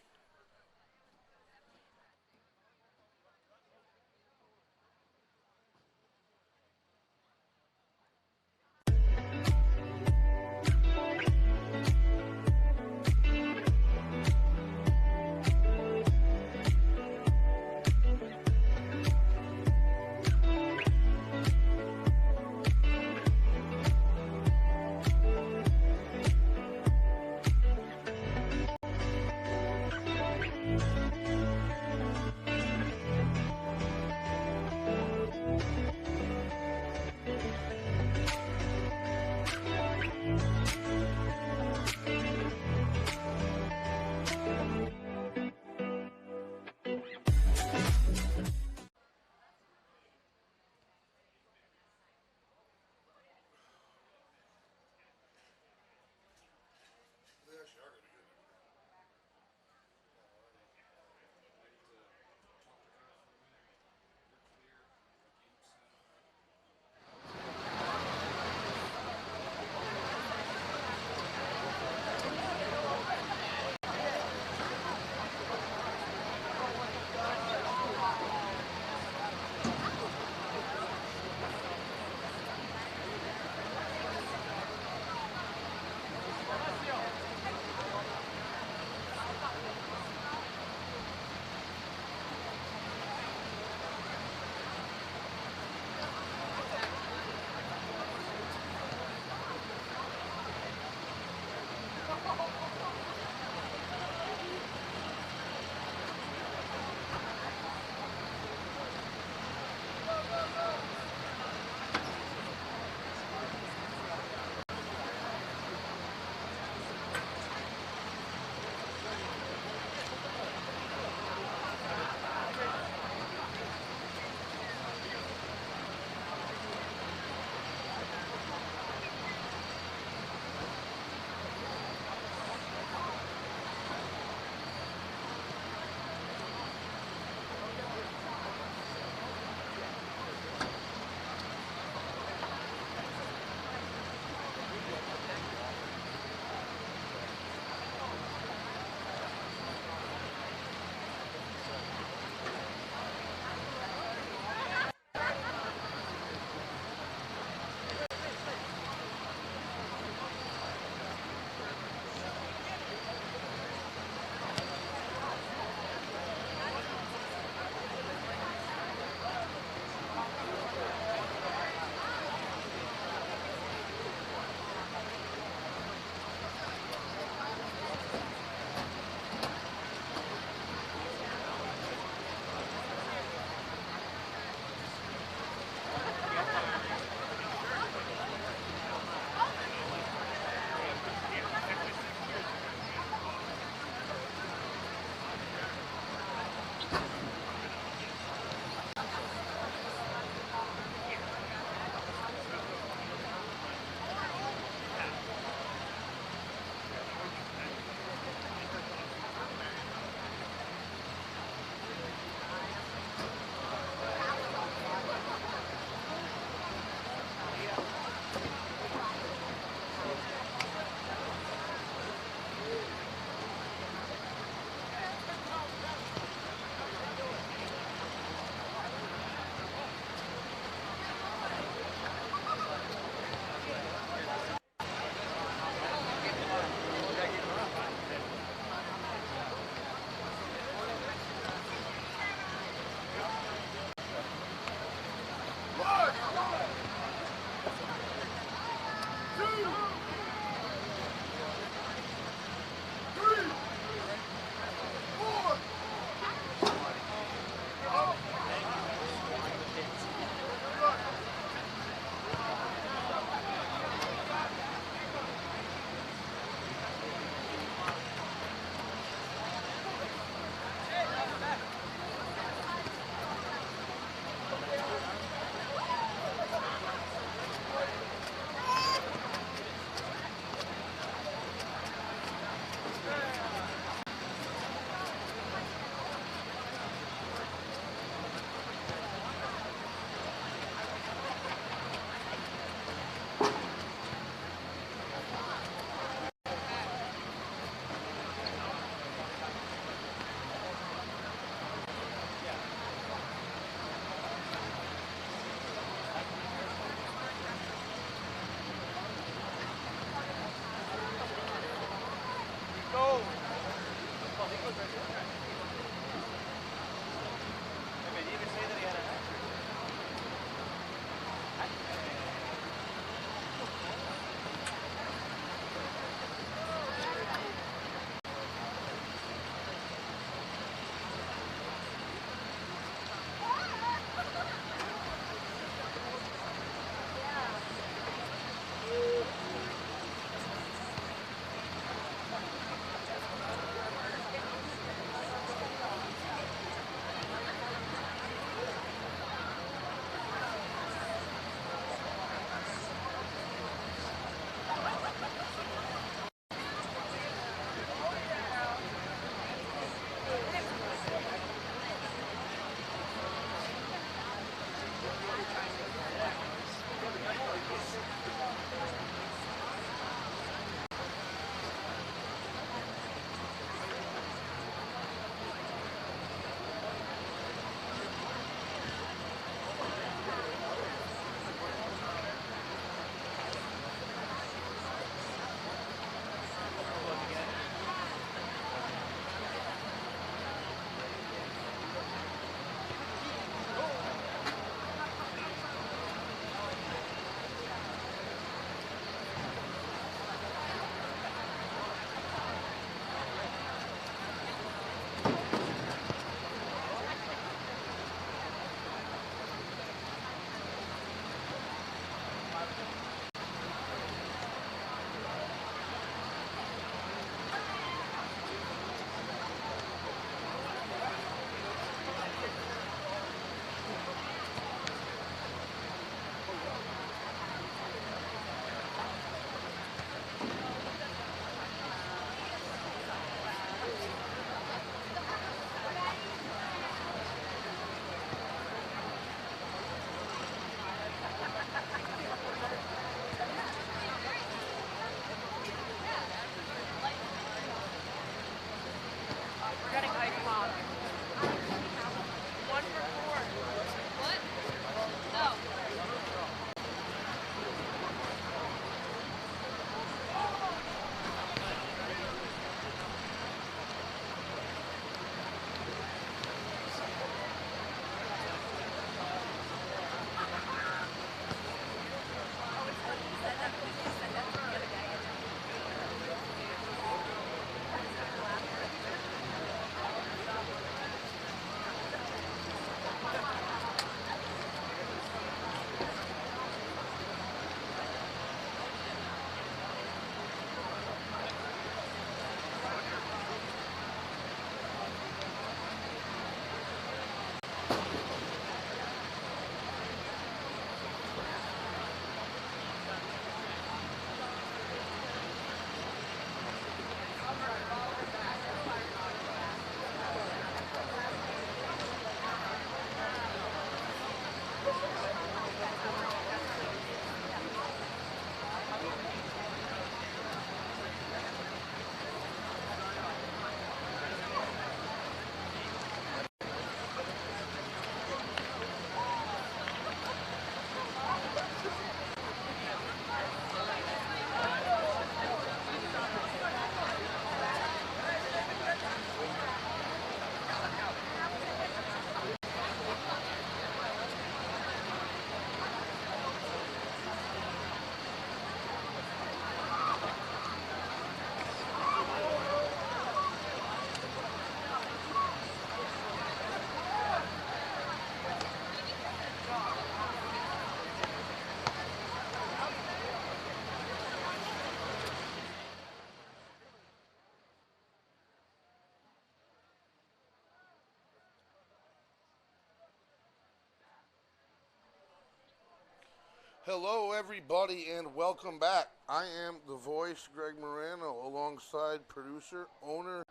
Hello, everybody, and welcome back. I am the voice, Greg Morano, alongside producer, owner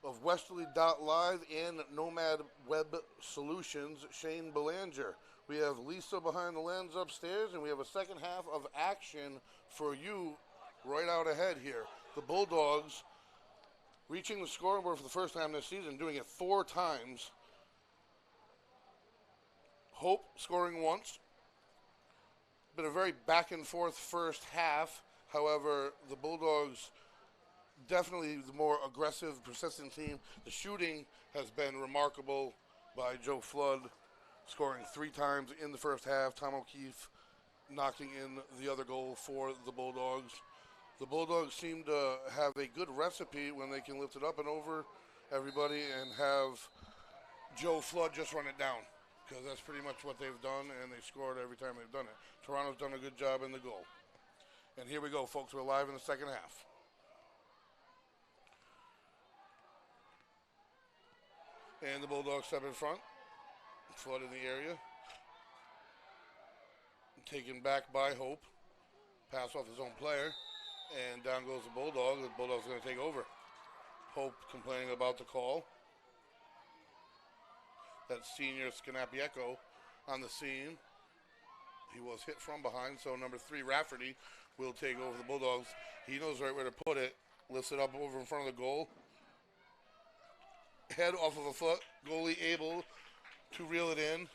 of Westerly.live and Nomad Web Solutions, Shane Belanger. We have Lisa behind the lens upstairs, and we have a second half of action for you right out ahead here. The Bulldogs reaching the scoreboard for the first time this season, doing it 4 times. Hope scoring once. Been a very back and forth first half. However, the Bulldogs definitely the more aggressive, persistent team. The shooting has been remarkable by Joe Flood, scoring 3 times in the first half. Tom O'Keefe knocking in the other goal for the Bulldogs. The Bulldogs seem to have a good recipe when they can lift it up and over everybody and have Joe Flood just run it down, because that's pretty much what they've done, and they scored every time they've done it. Toronto's done a good job in the goal. And here we go, folks. We're live in the second half. And the Bulldogs step in front. Flood in the area. Taken back by Hope. Pass off his own player. And down goes the Bulldog. The Bulldog's going to take over. Hope complaining about the call. That's senior Scanapieko on the scene. He was hit from behind, so number 3, Rafferty, will take over the Bulldogs. He knows right where to put it. Lifts it up over in front of the goal. Head off of a foot. Goalie able to reel it in.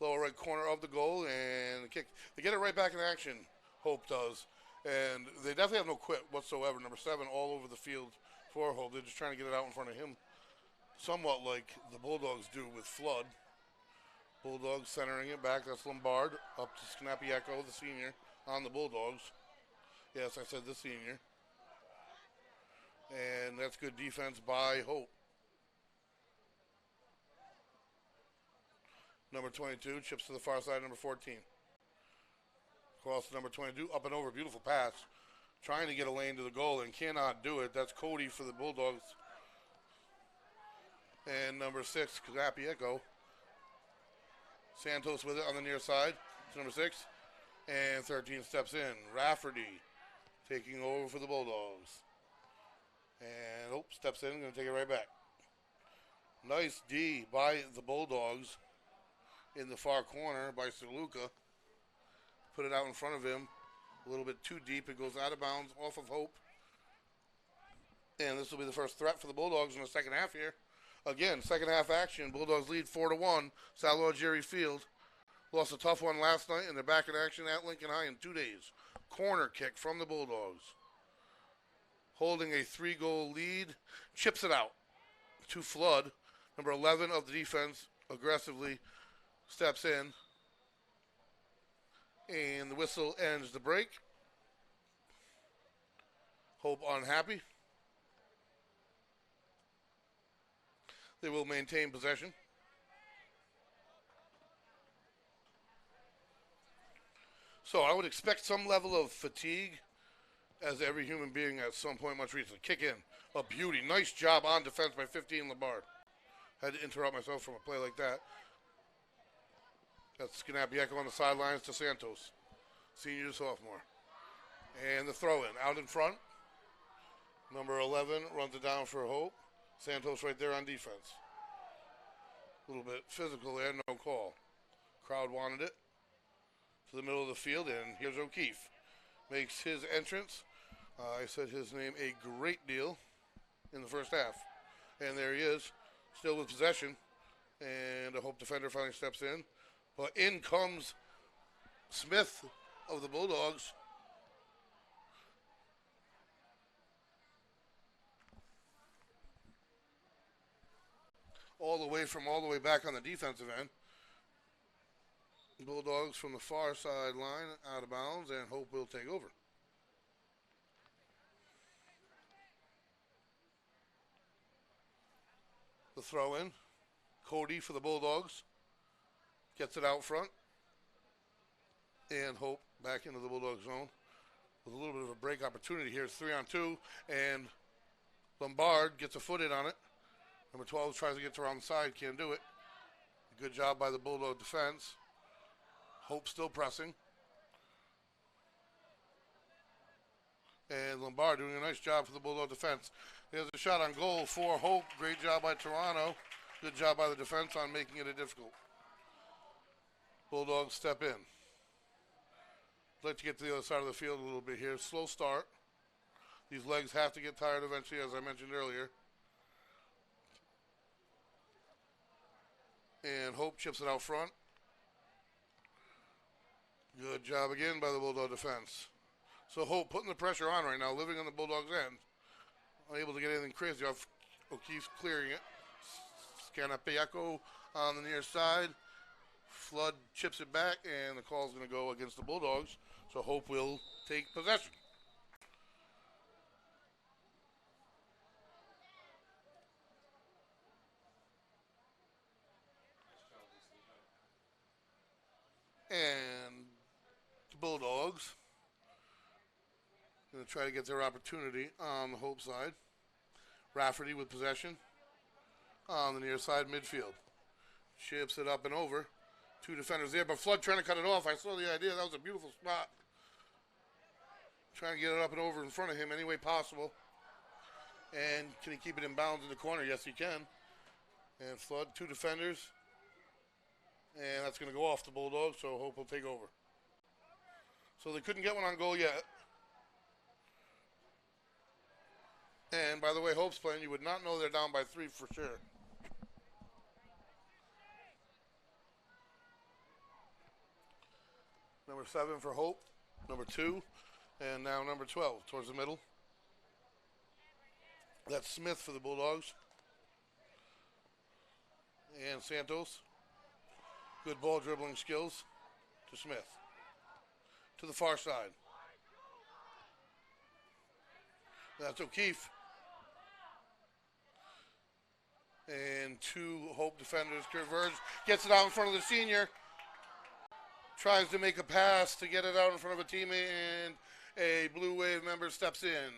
Lower right corner of the goal, and the kick. They get it right back in action, Hope does. And they definitely have no quit whatsoever. Number 7 all over the field for Hope. They're just trying to get it out in front of him. Somewhat like the Bulldogs do with Flood. Bulldogs centering it back. That's Lombard. Up to Scanapieko, the senior, on the Bulldogs. Yes, I said the senior. And that's good defense by Hope. Number 22 chips to the far side, number 14. Cross to number 22, up and over, beautiful pass. Trying to get a lane to the goal and cannot do it. That's Cody for the Bulldogs. And number 6, Scanapieko. Santos with it on the near side. It's number 6. And 13 steps in. Rafferty taking over for the Bulldogs. And steps in, going to take it right back. Nice D by the Bulldogs in the far corner by Saluka. Put it out in front of him. A little bit too deep. It goes out of bounds off of Hope. And this will be the first threat for the Bulldogs in the second half here. Again, second half action. Bulldogs lead 4-1. Sal Jerry Field lost a tough one last night, and they're back in action at Lincoln High in 2 days. Corner kick from the Bulldogs. Holding a 3-goal lead. Chips it out to Flood. Number 11 of the defense aggressively steps in. And the whistle ends the break. Hope unhappy. They will maintain possession. So I would expect some level of fatigue, as every human being at some point must reach. Kick in. A beauty. Nice job on defense by 15 Lombard. Had to interrupt myself from a play like that. That's Scanapieko on the sidelines to Santos. Senior to sophomore. And the throw in. Out in front. Number 11 runs it down for Hope. Santos right there on defense. A little bit physical there, no call. Crowd wanted it. To the middle of the field, and here's O'Keefe. Makes his entrance. I said his name a great deal in the first half. And there he is, still with possession. And a Hope defender finally steps in. But in comes Smith of the Bulldogs. All the way back on the defensive end. Bulldogs from the far sideline, out of bounds, and Hope will take over. The throw in. Cody for the Bulldogs. Gets it out front. And Hope back into the Bulldog zone. With a little bit of a break opportunity here. It's 3-on-2. And Lombard gets a foot in on it. Number 12 tries to get to around the side. Can't do it. Good job by the Bulldog defense. Hope still pressing. And Lombard doing a nice job for the Bulldog defense. There's a shot on goal for Hope. Great job by Toronto. Good job by the defense on making it a difficult. Bulldogs step in. I'd like to get to the other side of the field a little bit here. Slow start. These legs have to get tired eventually, as I mentioned earlier. And Hope chips it out front. Good job again by the Bulldog defense. So Hope putting the pressure on right now, living on the Bulldogs' end. Unable to get anything crazy off. O'Keefe's clearing it. Scanapiaco on the near side. Flood chips it back, and the call's going to go against the Bulldogs. So Hope will take possession. And the Bulldogs going to try to get their opportunity on the Hope side. Rafferty with possession on the near side midfield. Chips it up and over. Two defenders there, but Flood trying to cut it off. I saw the idea. That was a beautiful spot. Trying to get it up and over in front of him any way possible. And can he keep it in bounds in the corner? Yes, he can. And Flood, two defenders. And that's going to go off the Bulldogs, so Hope will take over. So they couldn't get one on goal yet. And by the way, Hope's playing, you would not know they're down by 3 for sure. Number 7 for Hope. Number 2. And now number 12 towards the middle. That's Smith for the Bulldogs. And Santos. Good ball dribbling skills to Smith. To the far side. That's O'Keefe. And two Hope defenders converge. Gets it out in front of the senior. Tries to make a pass to get it out in front of a teammate, and a Blue Wave member steps in.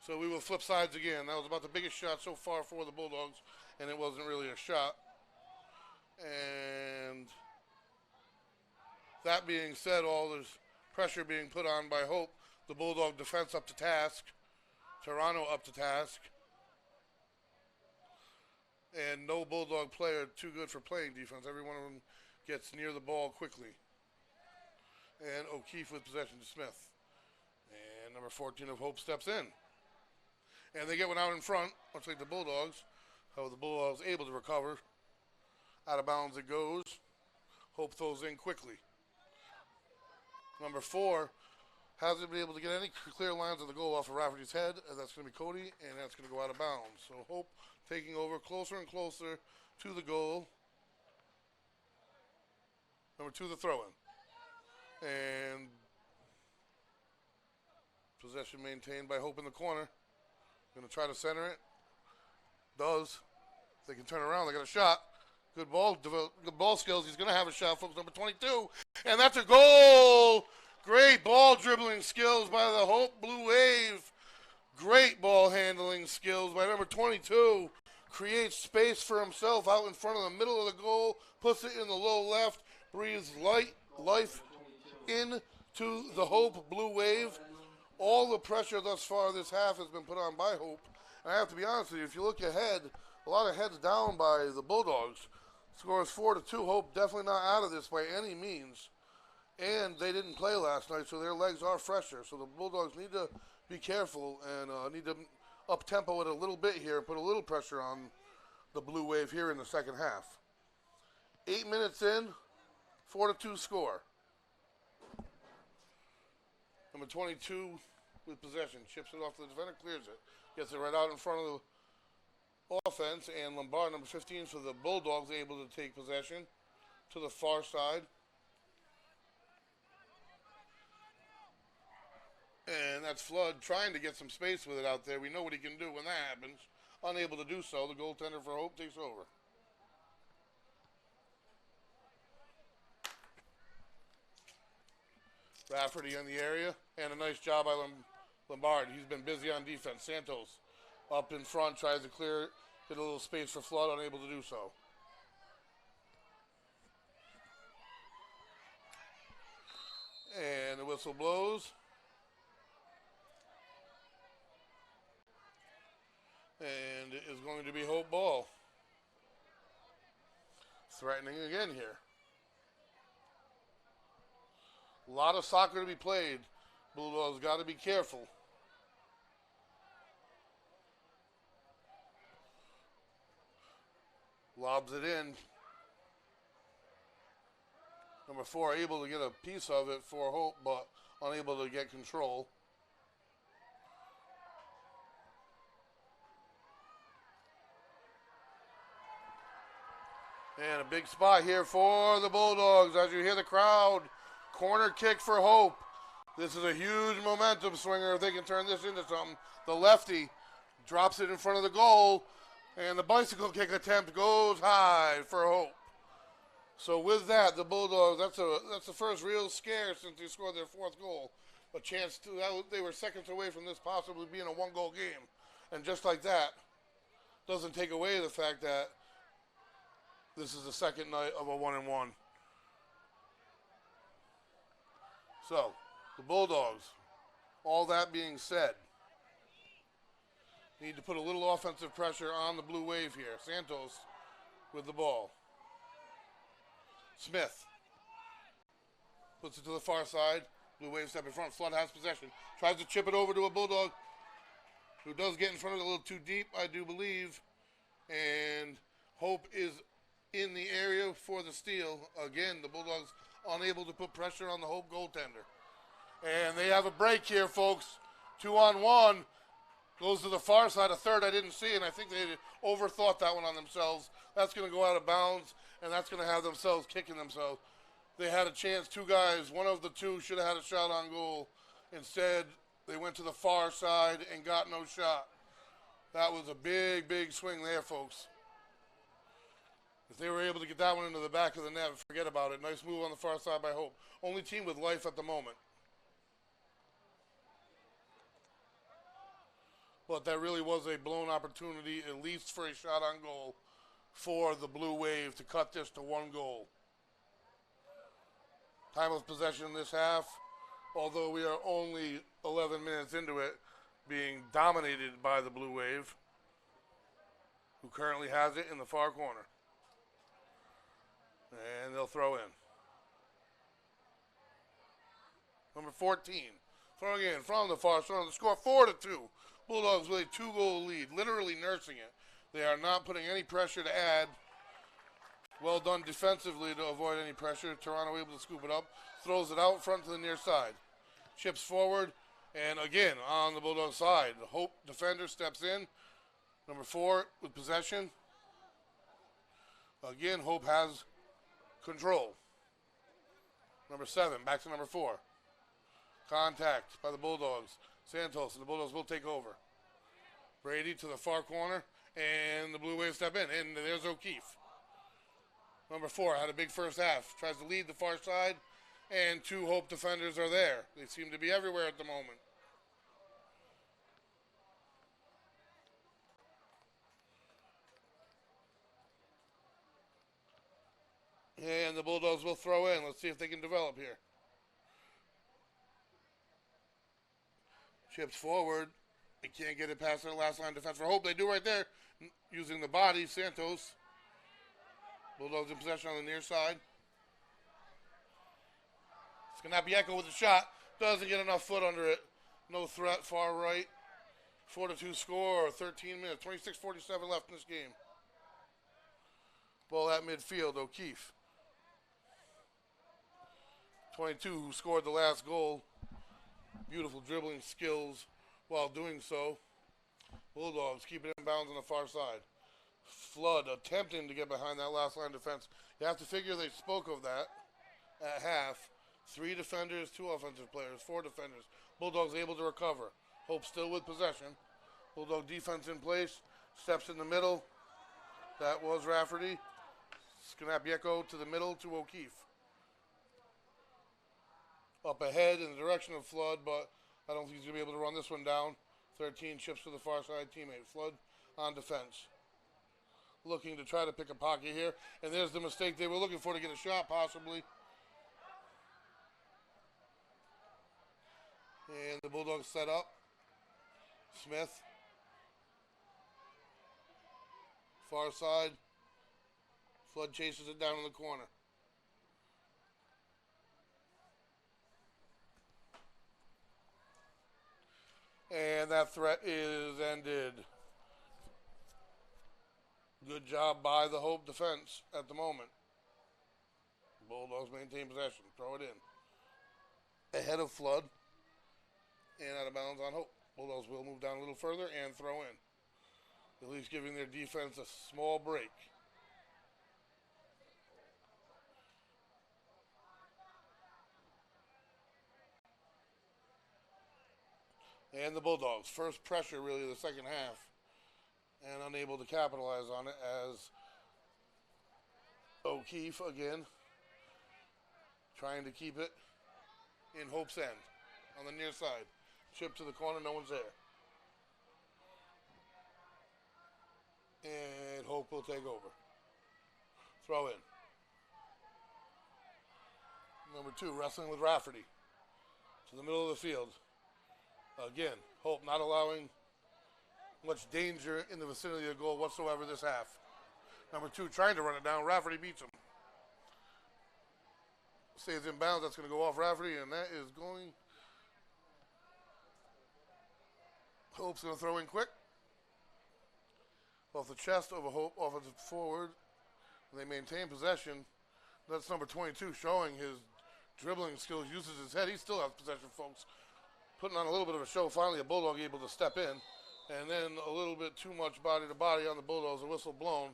So we will flip sides again. That was about the biggest shot so far for the Bulldogs, and it wasn't really a shot. And that being said, all this pressure being put on by Hope, the Bulldog defense up to task. Toronto up to task. And no Bulldog player too good for playing defense. Every one of them gets near the ball quickly. And O'Keefe with possession to Smith. And number 14 of Hope steps in. And they get one out in front, much like the Bulldogs. How the Bulldogs able to recover. Out of bounds it goes. Hope throws in quickly. Number 4 hasn't been able to get any clear lines of the goal off of Rafferty's head. And that's going to be Cody, and that's going to go out of bounds. So Hope taking over closer and closer to the goal. Number 2, the throw-in. And possession maintained by Hope in the corner. Going to try to center it. Does. They can turn around. They got a shot. Good ball. Good ball skills. He's going to have a shot, folks. Number 22. And that's a goal. Great ball dribbling skills by the Hope Blue Wave. Great ball handling skills by number 22. Creates space for himself out in front of the middle of the goal. Puts it in the low left. Breathes life into the Hope Blue Wave. All the pressure thus far this half has been put on by Hope. And I have to be honest with you, if you look ahead, a lot of heads down by the Bulldogs. Score is 4-2. Hope definitely not out of this by any means. And they didn't play last night, so their legs are fresher. So the Bulldogs need to be careful and need to up-tempo it a little bit here and put a little pressure on the Blue Wave here in the second half. 8 minutes in, 4-2 score. Number 22 with possession. Chips it off to the defender, clears it. Gets it right out in front of the offense. And Lombard, number 15 for the Bulldogs, able to take possession to the far side. And that's Flood trying to get some space with it out there. We know what he can do when that happens. Unable to do so, the goaltender for Hope takes over. Rafferty in the area, and a nice job by Lombard. He's been busy on defense. Santos up in front, tries to clear it, get a little space for Flood, unable to do so. And the whistle blows. And it is going to be Hope ball. Threatening again here. A lot of soccer to be played. Bulldogs got to be careful. Lobs it in. Number 4 able to get a piece of it for Hope, but unable to get control. And a big spot here for the Bulldogs as you hear the crowd. Corner kick for Hope. This is a huge momentum swinger if they can turn this into something. The lefty drops it in front of the goal, and the bicycle kick attempt goes high for Hope. So with that, the Bulldogs, that's the first real scare since they scored their fourth goal. A chance to, they were seconds away from this possibly being a one-goal game. And just like that, doesn't take away the fact that this is the second night of a 1-1. So, the Bulldogs, all that being said, need to put a little offensive pressure on the Blue Wave here. Santos with the ball. Smith puts it to the far side. Blue Wave step in front. Flood has possession. Tries to chip it over to a Bulldog who does get in front of it a little too deep, I do believe. And Hope is in the area for the steal. Again, the Bulldogs unable to put pressure on the Hope goaltender. And they have a break here, folks. 2-on-1. Goes to the far side. A third I didn't see, and I think they overthought that one on themselves. That's going to go out of bounds, and that's going to have themselves kicking themselves. They had a chance. Two guys, one of the two should have had a shot on goal. Instead, they went to the far side and got no shot. That was a big, big swing there, folks. If they were able to get that one into the back of the net, forget about it. Nice move on the far side by Hope. Only team with life at the moment. But that really was a blown opportunity, at least for a shot on goal, for the Blue Wave to cut this to 1 goal. Time of possession in this half, although we are only 11 minutes into it, being dominated by the Blue Wave, who currently has it in the far corner. And they'll throw in. Number 14, throwing in from the far side. The score 4-2. Bulldogs with a 2-goal lead, literally nursing it. They are not putting any pressure to add. Well done defensively to avoid any pressure. Toronto able to scoop it up. Throws it out front to the near side. Chips forward. And again, on the Bulldog side, the Hope defender steps in. Number 4 with possession. Again, Hope has control. Number 7, back to number 4. Contact by the Bulldogs. Santos and the Bulldogs will take over. Brady to the far corner, and the Blue Wave step in. And there's O'Keefe. Number 4 had a big first half. Tries to lead the far side, and 2 Hope defenders are there. They seem to be everywhere at the moment. And the Bulldogs will throw in. Let's see if they can develop here. Chips forward. They can't get it past their last line defense for Hope. They do right there using the body. Santos. Bulldogs in possession on the near side. Skanapieko with a shot. Doesn't get enough foot under it. No threat. Far right. 4-2 score. 13 minutes. 26:47 left in this game. Ball at midfield. O'Keefe. 22 who scored the last goal. Beautiful dribbling skills while doing so. Bulldogs keep it in bounds on the far side. Flood attempting to get behind that last line defense. You have to figure they spoke of that at half. 3 defenders, 2 offensive players, 4 defenders. Bulldogs able to recover. Hope still with possession. Bulldog defense in place. Steps in the middle. That was Rafferty. Skanapieko to the middle to O'Keefe. Up ahead in the direction of Flood, but I don't think he's going to be able to run this one down. 13 chips to the far side teammate. Flood on defense. Looking to try to pick a pocket here. And there's the mistake they were looking for to get a shot, possibly. And the Bulldogs set up. Smith. Far side. Flood chases it down in the corner. And that threat is ended. Good job by the Hope defense at the moment. Bulldogs maintain possession. Throw it in. ahead of Flood and out of bounds on Hope. Bulldogs will move down a little further and throw in, at least giving their defense a small break. And the Bulldogs, first pressure really of the second half, and unable to capitalize on it as O'Keefe again trying to keep it in Hope's end on the near side. Chip to the corner, no one's there. And Hope will take over. Throw in. Number 2, wrestling with Rafferty to the middle of the field. Again, Hope not allowing much danger in the vicinity of the goal whatsoever this half. Number 2 trying to run it down. Rafferty beats him. Stays in bounds. That's going to go off Rafferty, and that is going. Hope's going to throw in quick. Off the chest of a Hope, offensive forward. They maintain possession. That's number 22 showing his dribbling skills, uses his head. He still has possession, folks. Putting on a little bit of a show. Finally, a Bulldog able to step in. And then a little bit too much body to body on the Bulldogs. A whistle blown.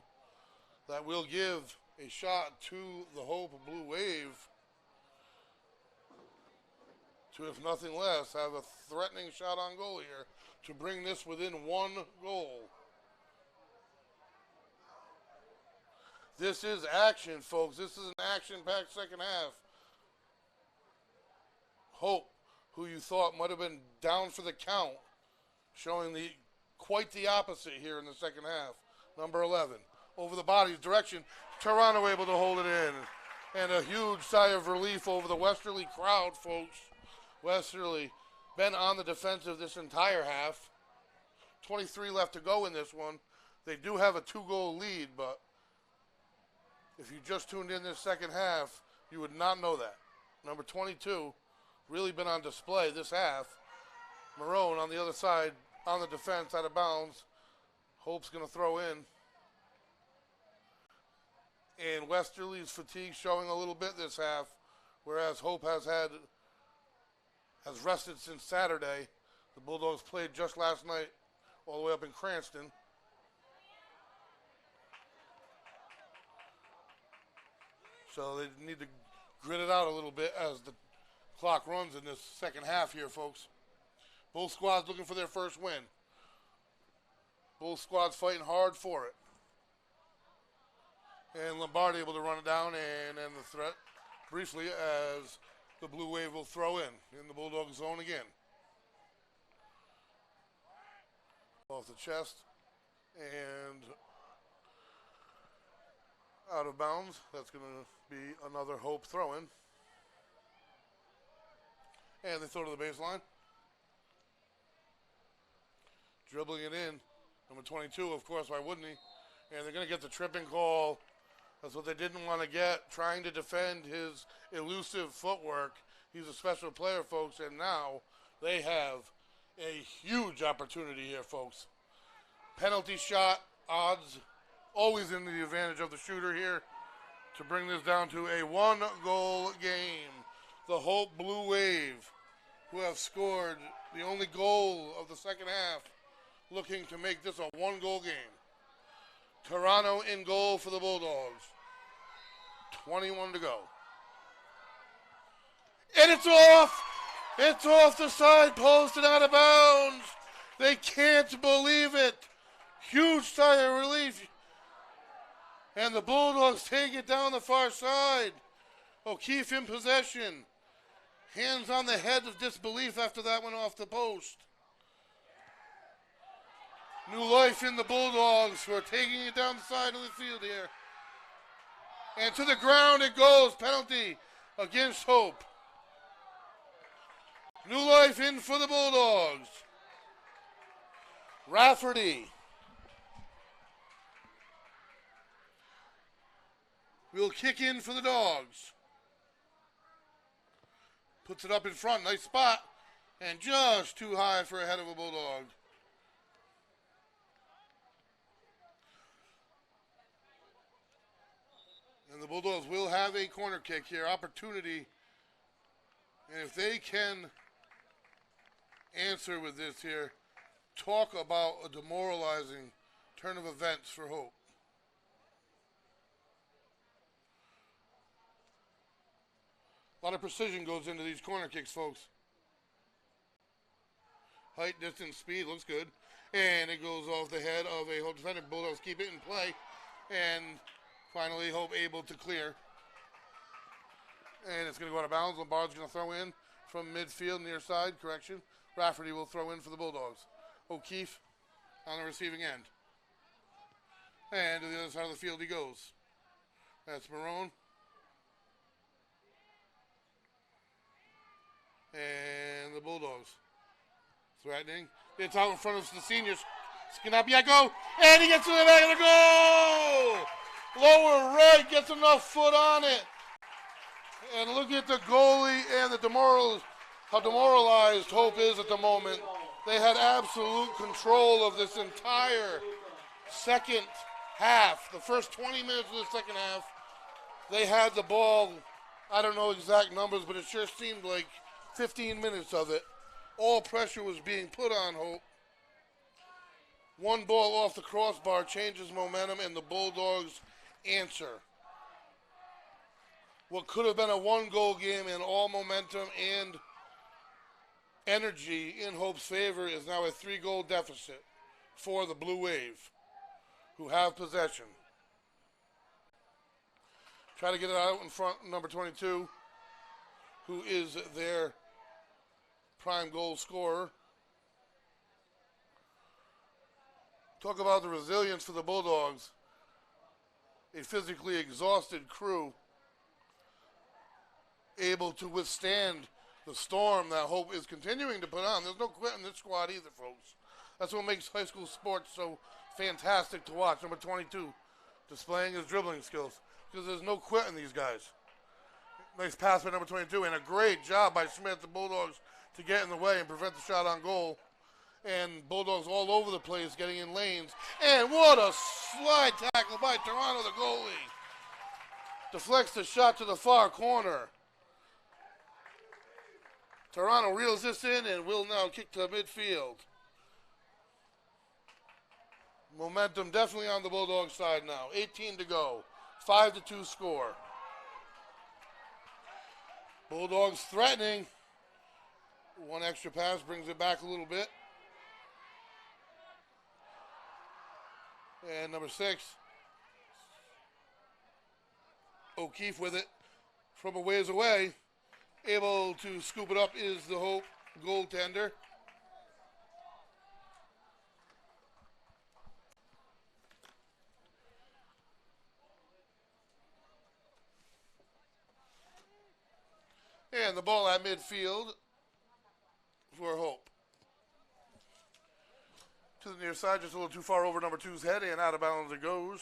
That will give a shot to the Hope Blue Wave to, if nothing less, have a threatening shot on goal here to bring this within 1 goal. This is action, folks. This is an action-packed second half. Hope, who you thought might have been down for the count, showing quite the opposite here in the second half. Number 11, over the body's direction. Toronto able to hold it in. And a huge sigh of relief over the Westerly crowd, folks. Westerly been on the defensive this entire half. 23 left to go in this one. They do have a 2-goal lead, but if you just tuned in this second half, you would not know that. Number 22 really been on display this half. Marone on the other side, on the defense, out of bounds. Hope's going to throw in. And Westerly's fatigue showing a little bit this half, whereas Hope has rested since Saturday. The Bulldogs played just last night all the way up in Cranston. So they need to grit it out a little bit as the clock runs in this second half here, folks. Both squads looking for their first win. Both squads fighting hard for it. And Lombardi able to run it down and end the threat briefly as the Blue Wave will throw in the Bulldog zone again. Off the chest and out of bounds. That's going to be another Hope throw-in. And they throw to the baseline. Dribbling it in. Number 22, of course, why wouldn't he? And they're going to get the tripping call. That's what they didn't want to get, trying to defend his elusive footwork. He's a special player, folks, and now they have a huge opportunity here, folks. Penalty shot odds always in the advantage of the shooter here to bring this down to a 1-goal game. The Hope Blue Wave, who have scored the only goal of the second half, looking to make this a 1-goal game. Toronto in goal for the Bulldogs. 21 to go. And it's off! It's off the side post and out of bounds. They can't believe it. Huge sigh of relief. And the Bulldogs take it down the far side. O'Keefe in possession. Hands on the head of disbelief after that went off the post. New life in the Bulldogs, who are taking it down the side of the field here. And to the ground it goes. Penalty against Hope. New life in for the Bulldogs. Rafferty will kick in for the Dogs. Puts it up in front. Nice spot. And just too high for a head of a Bulldog. And the Bulldogs will have a corner kick here. Opportunity And if they can answer with this here, talk about a demoralizing turn of events for Hope. A lot of precision goes into these corner kicks, folks. Height, distance, speed, looks good. And it goes off the head of a Hope defender. Bulldogs keep it in play. And finally, Hope able to clear. And it's going to go out of bounds. Lombard's going to throw in from midfield, near side, correction. Rafferty will throw in for the Bulldogs. O'Keefe on the receiving end. And to the other side of the field he goes. That's Marone. And the Bulldogs. Threatening. It's out in front of the seniors. Scanapiaco. And he gets to the back of the goal! Lower right, gets enough foot on it. And look at the goalie and how demoralized Hope is at the moment. They had absolute control of this entire second half. The first 20 minutes of the second half, they had the ball. I don't know exact numbers, but it sure seemed like 15 minutes of it. All pressure was being put on Hope. One ball off the crossbar changes momentum, and the Bulldogs answer. What could have been a one-goal game, and all momentum and energy in Hope's favor is now a 3-goal deficit for the Blue Wave, who have possession. Try to get it out in front, number 22, who is their prime goal scorer. Talk about the resilience for the Bulldogs. A physically exhausted crew able to withstand the storm that Hope is continuing to put on. There's no quit in this squad either, folks. That's what makes high school sports so fantastic to watch. Number 22, displaying his dribbling skills, because there's no quit in these guys. Nice pass by number 22, and a great job by Smith, the Bulldogs, to get in the way and prevent the shot on goal. And Bulldogs all over the place, getting in lanes. And what a slide tackle by Toronto, the goalie. Deflects the shot to the far corner. Toronto reels this in and will now kick to midfield. Momentum definitely on the Bulldogs side now. 18 to go. 5-2 score. Bulldogs threatening. One extra pass brings it back a little bit. And number 6, O'Keefe with it from a ways away. Able to scoop it up is the Hope goaltender. And the ball at midfield for Hope. To the near side, just a little too far over number 2's head, and out of bounds it goes.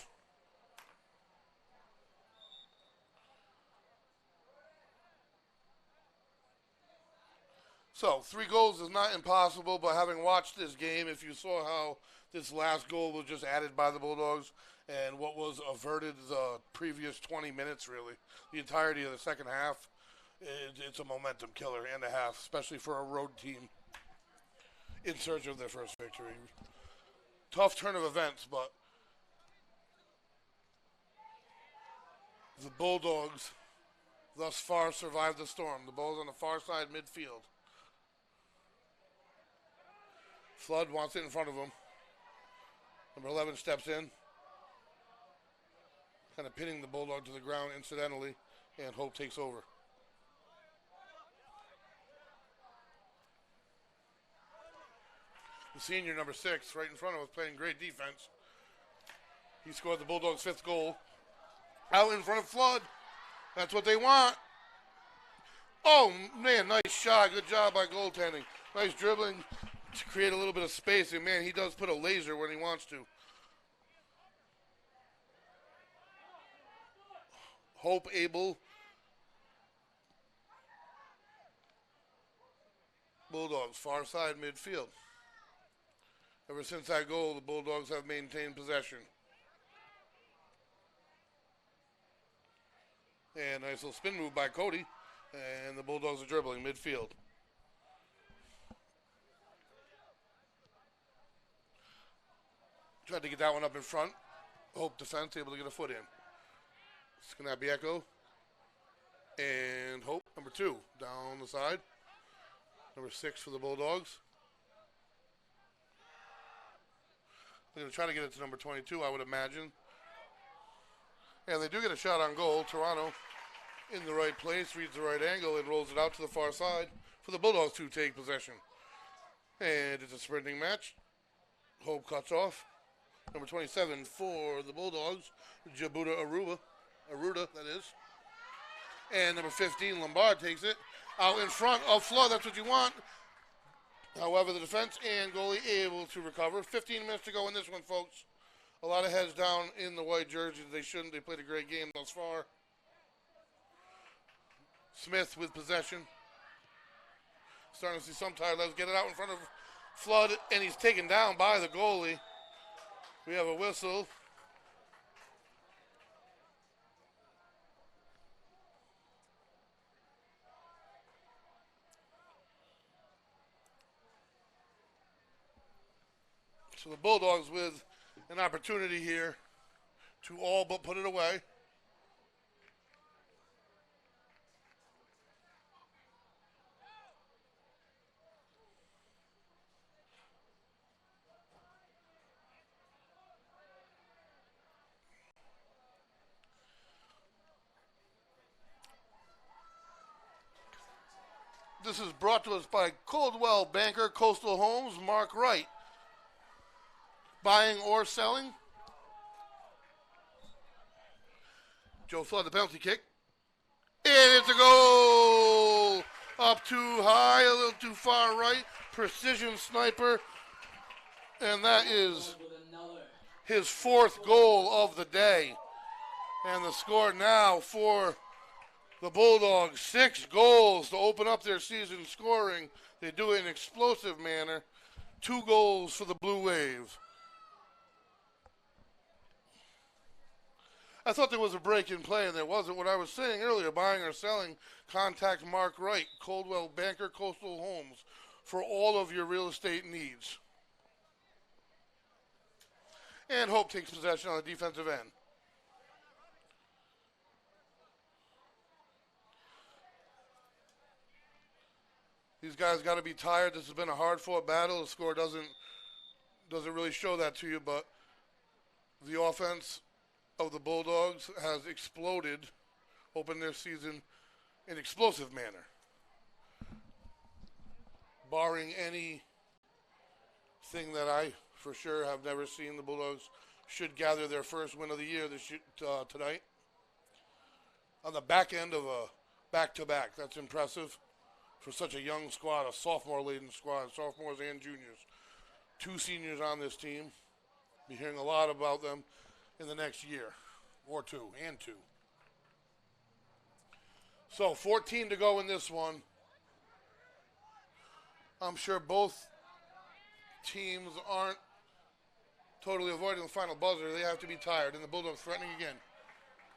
So, 3 goals is not impossible, but having watched this game, if you saw how this last goal was just added by the Bulldogs and what was averted the previous 20 minutes, really, the entirety of the second half, it's a momentum killer and a half, especially for a road team in search of their first victory. Tough turn of events, but the Bulldogs thus far survived the storm. The ball's on the far side midfield. Flood wants it in front of him. Number 11 steps in, kind of pinning the Bulldog to the ground incidentally, and Hope takes over. The senior, number 6, right in front of us, playing great defense. He scored the Bulldogs' 5th goal. Out in front of Flood. That's what they want. Oh, man, nice shot. Good job by goaltending. Nice dribbling to create a little bit of space. And, man, he does put a laser when he wants to. Hope able. Bulldogs, far side midfield. Ever since that goal, the Bulldogs have maintained possession. And nice little spin move by Cody. And the Bulldogs are dribbling midfield. Tried to get that one up in front. Hope defense able to get a foot in. It's going to be Echo. And Hope, number 2, down the side. Number 6 for the Bulldogs. They're going to try to get it to number 22, I would imagine. And they do get a shot on goal. Toronto in the right place, reads the right angle, and rolls it out to the far side for the Bulldogs to take possession. And it's a sprinting match. Hope cuts off. Number 27 for the Bulldogs, Jabuta Aruda, that is. And number 15, Lombard, takes it out in front of Flood. That's what you want. However, the defense and goalie able to recover. 15 minutes to go in this one, folks. A lot of heads down in the white jerseys. They shouldn't. They played a great game thus far. Smith with possession. Starting to see some tire. Let's get it out in front of Flood, and he's taken down by the goalie. We have a whistle. So the Bulldogs with an opportunity here to all but put it away. This is brought to us by Coldwell Banker, Coastal Homes, Mark Wright. Buying or selling? Joe Flood, the penalty kick. And it's a goal! Up too high, a little too far right. Precision sniper. And that is his 4th goal of the day. And the score now for the Bulldogs, 6 goals to open up their season scoring. They do it in an explosive manner. 2 goals for the Blue Wave. I thought there was a break in play, and there wasn't. What I was saying earlier, buying or selling, contact Mark Wright, Coldwell Banker, Coastal Homes, for all of your real estate needs. And Hope takes possession on the defensive end. These guys got to be tired. This has been a hard-fought battle. The score doesn't really show that to you, but the offense of the Bulldogs has exploded, opened their season in explosive manner. Barring anything that I, for sure, have never seen, the Bulldogs should gather their first win of the year tonight. On the back end of a back-to-back. That's impressive for such a young squad, a sophomore-laden squad, sophomores and juniors. 2 seniors on this team. Be hearing a lot about them in the next year, or 2. So 14 to go in this one. I'm sure both teams aren't totally avoiding the final buzzer. They have to be tired, and the Bulldogs threatening again.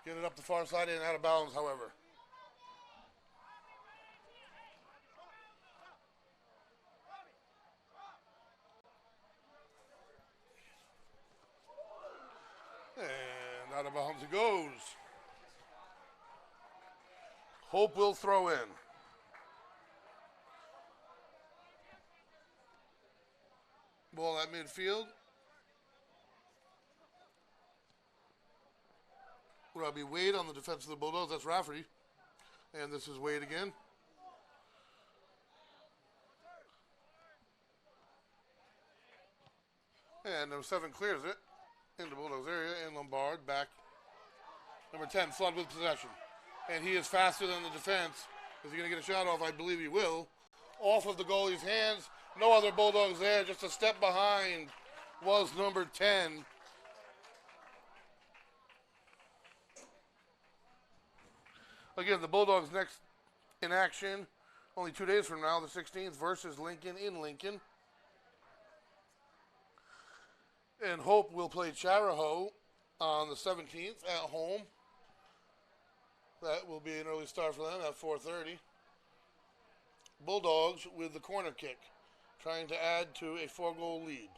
Get it up the far side and out of bounds, however. And out of bounds it goes. Hope will throw in. Ball at midfield. Will be Wade on the defense of the Bulldogs. That's Rafferty. And this is Wade again. And number 7 clears it into Bulldogs area, and Lombard back. Number 10, Flood with possession. And he is faster than the defense. Is he going to get a shot off? I believe he will. Off of the goalie's hands. No other Bulldogs there. Just a step behind was number 10. Again, the Bulldogs next in action, only 2 days from now, the 16th, versus Lincoln in Lincoln. And Hope will play Charahoe on the 17th at home. That will be an early start for them at 4:30. Bulldogs with the corner kick, trying to add to a 4-goal lead.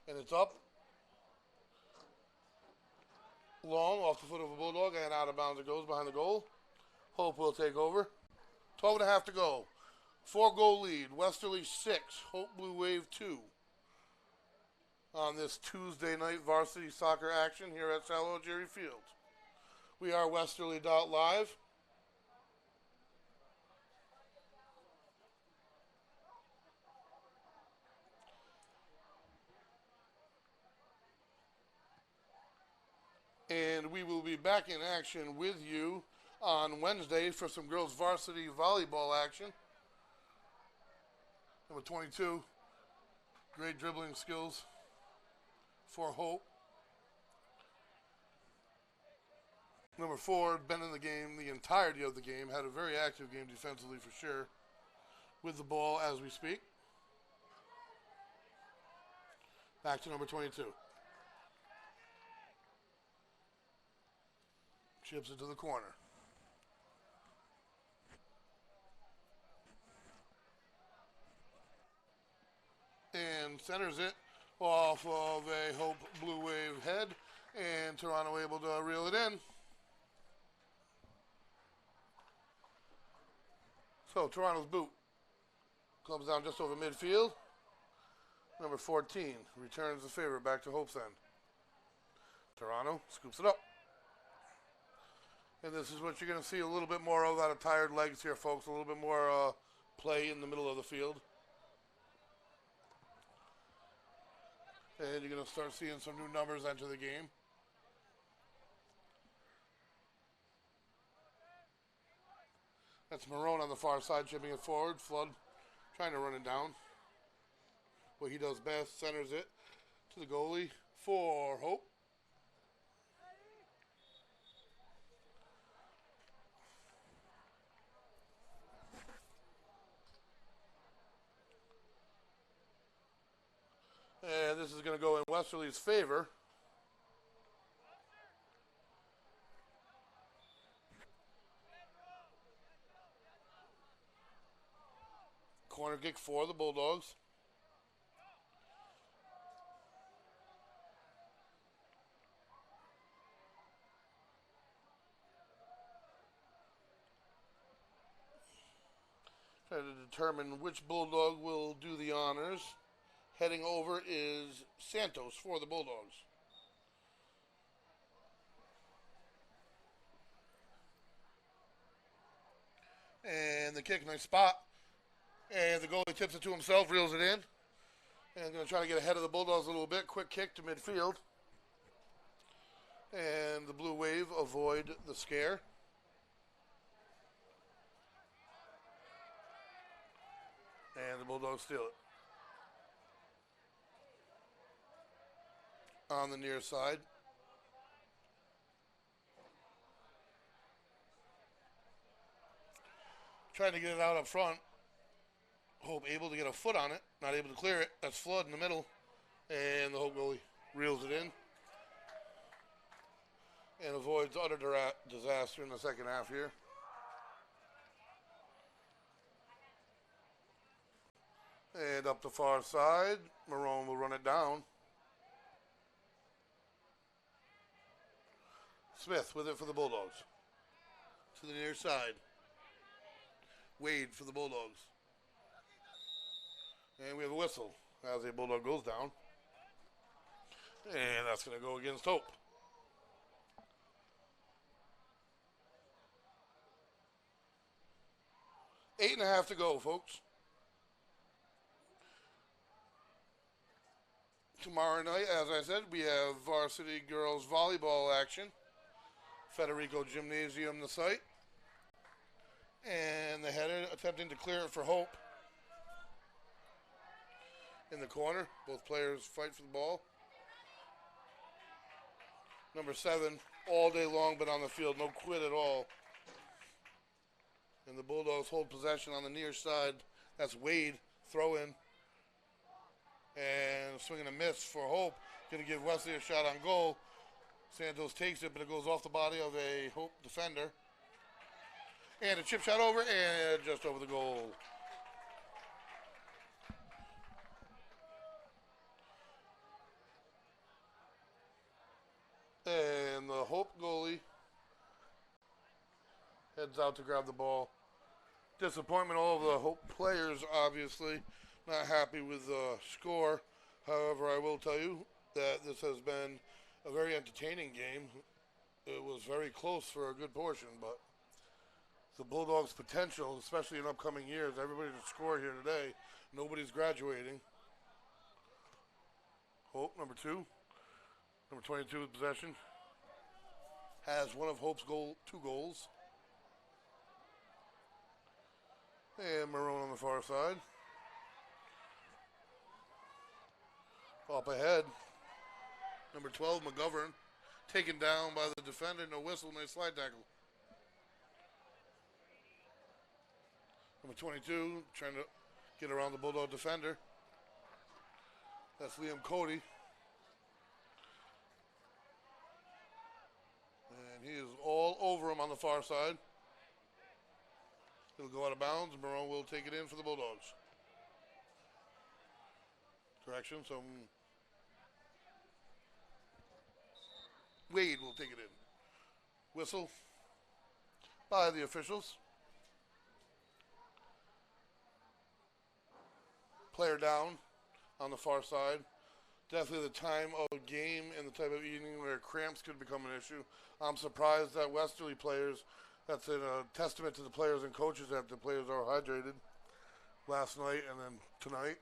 And it's up. Long off the foot of a Bulldog and out of bounds it goes behind the goal. Hope will take over. 12 and a half to go. 4-goal lead. Westerly 6. Hope Blue Wave 2. On this Tuesday night varsity soccer action here at Sal Jerry Field. We are Westerly.live. And we will be back in action with you on Wednesday for some girls varsity volleyball action. Number 22, great dribbling skills for Hope. Number 4, been in the game the entirety of the game, had a very active game defensively for sure, with the ball as we speak. Back to number 22. Chips it to the corner. And centers it off of a Hope Blue Wave head. And Toronto able to reel it in. So Toronto's boot comes down just over midfield. Number 14 returns the favor back to Hope's end. Toronto scoops it up. And this is what you're going to see a little bit more of out of tired legs here, folks. A little bit more play in the middle of the field. And you're going to start seeing some new numbers enter the game. That's Marone on the far side, chipping it forward. Flood trying to run it down. What he does best, centers it to the goalie for Hope. And this is going to go in Westerly's favor. Corner kick for the Bulldogs. Trying to determine which Bulldog will do the honors. Heading over is Santos for the Bulldogs. And the kick, nice spot. And the goalie tips it to himself, reels it in. And going to try to get ahead of the Bulldogs a little bit. Quick kick to midfield. And the Blue Wave avoid the scare. And the Bulldogs steal it. On the near side. Trying to get it out up front. Hope able to get a foot on it. Not able to clear it. That's Flood in the middle. And the Hope goalie reels it in. And avoids utter disaster in the second half here. And up the far side. Marone will run it down. Smith with it for the Bulldogs. To the near side. Wade for the Bulldogs. And we have a whistle as a Bulldog goes down. And that's going to go against Hope. Eight and a half to go, folks. Tomorrow night, as I said, we have varsity girls volleyball action. Federico Gymnasium, the site. And the header attempting to clear it for Hope. In the corner, both players fight for the ball. Number 7, all day long been on the field, no quit at all. And the Bulldogs hold possession on the near side. That's Wade, throw in. And swing and a miss for Hope. Going to give Wesley a shot on goal. Santos takes it, but it goes off the body of a Hope defender. And a chip shot over and just over the goal. And the Hope goalie heads out to grab the ball. Disappointment, all of the Hope players, obviously, not happy with the score. However, I will tell you that this has been a very entertaining game. It was very close for a good portion, but the Bulldogs' potential, especially in upcoming years, everybody to score here today, nobody's graduating. Hope, number 2. Number 22 with possession. Has one of Hope's two goals. And Marone on the far side. Up ahead. Number 12, McGovern. Taken down by the defender. No whistle, nice slide tackle. Number 22, trying to get around the Bulldog defender. That's Liam Cody. And he is all over him on the far side. He'll go out of bounds. Marone will take it in for the Bulldogs. Correction, so Wade will take it in. Whistle by the officials. Player down on the far side. Definitely the time of game and the type of evening where cramps could become an issue. I'm surprised that Westerly players, that's a testament to the players and coaches that the players are hydrated last night and then tonight.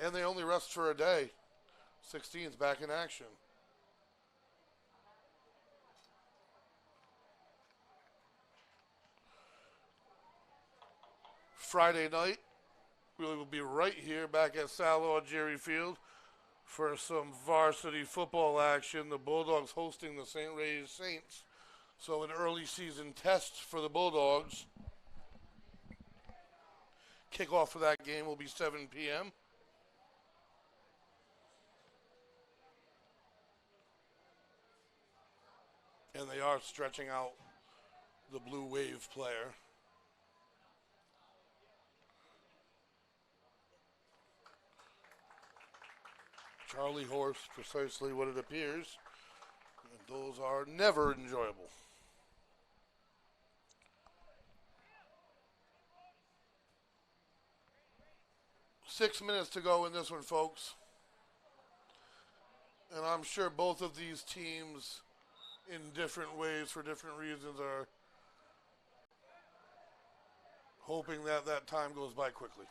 And they only rest for a day. 16's back in action. Friday night, we will be right here back at Sal Jerry Field for some varsity football action. The Bulldogs hosting the St. Ray's Saints. So an early season test for the Bulldogs. Kickoff for that game will be 7 p.m. And they are stretching out the Blue Wave player. Charlie horse, precisely what it appears. And those are never enjoyable. Six minutes to go in this one, folks. And I'm sure both of these teams, in different ways for different reasons, are hoping that that time goes by quickly.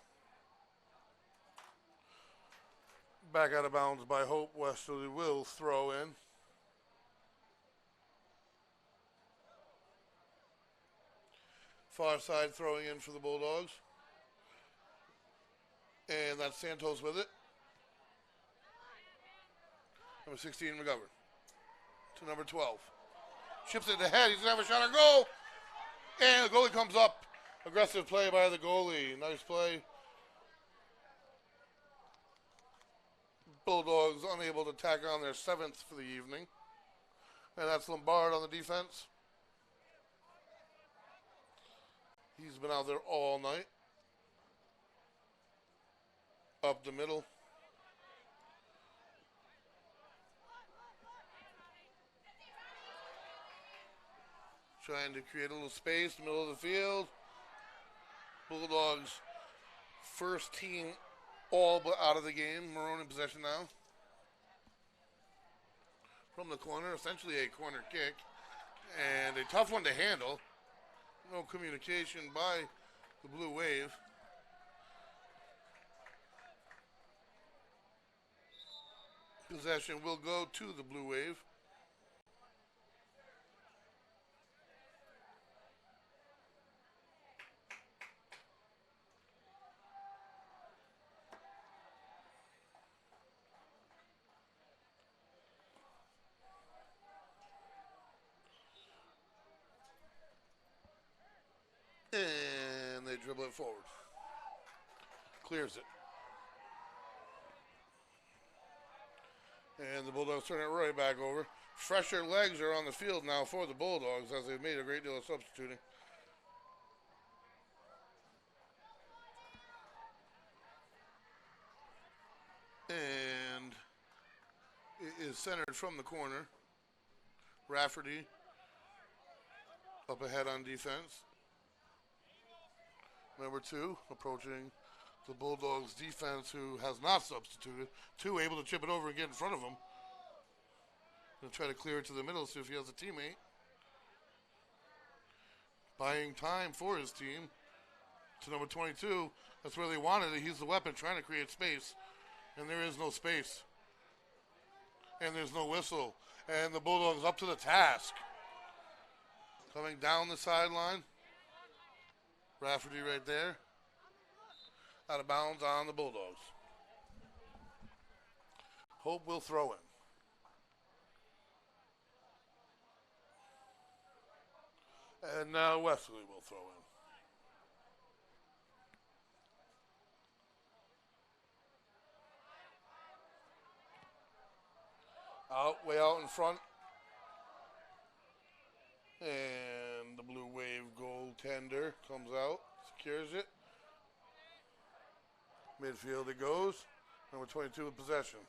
Back out of bounds by Hope. Westerly will throw in. Far side throwing in for the Bulldogs. And that's Santos with it. Number 16, McGovern. To number 12. Chips it ahead. He's going to have a shot on goal. And the goalie comes up. Aggressive play by the goalie. Nice play. Bulldogs unable to tack on their 7th for the evening. And that's Lombard on the defense. He's been out there all night. Up the middle. Trying to create a little space in the middle of the field. Bulldogs first team all but out of the game. Marone in possession now. From the corner, essentially a corner kick. And a tough one to handle. No communication by the Blue Wave. Possession will go to the Blue Wave. And they dribble it forward. Clears it. And the Bulldogs turn it right back over. fresher legs are on the field now for the Bulldogs as they've made a great deal of substituting. And it is centered from the corner. Rafferty up ahead on defense. Number 2 approaching the Bulldogs defense, who has not substituted. 2 able to chip it over and get in front of him. He'll try to clear it to the middle, see if he has a teammate. Buying time for his team. To number 22, that's where they wanted it. He's the weapon, trying to create space. And there is no space. And there's no whistle. And the Bulldogs up to the task. Coming down the sideline. Rafferty right there. Out of bounds on the Bulldogs. Hope will throw in. And now Westerly will throw in. Way out in front. And the Blue Wave goaltender comes out, secures it. Midfield it goes. Number 22 with possession.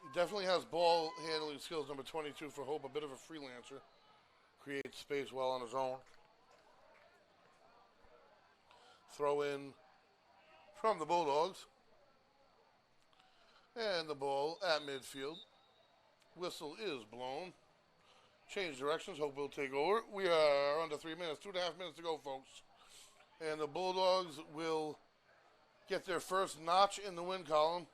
He definitely has ball handling skills, number 22 for Hope, a bit of a freelancer. Creates space well on his own. Throw in from the Bulldogs. And the ball at midfield. Whistle is blown. Change directions. Hope will take over. We are under 3 minutes. 2.5 minutes to go, folks. And the Bulldogs will get their first notch in the win column.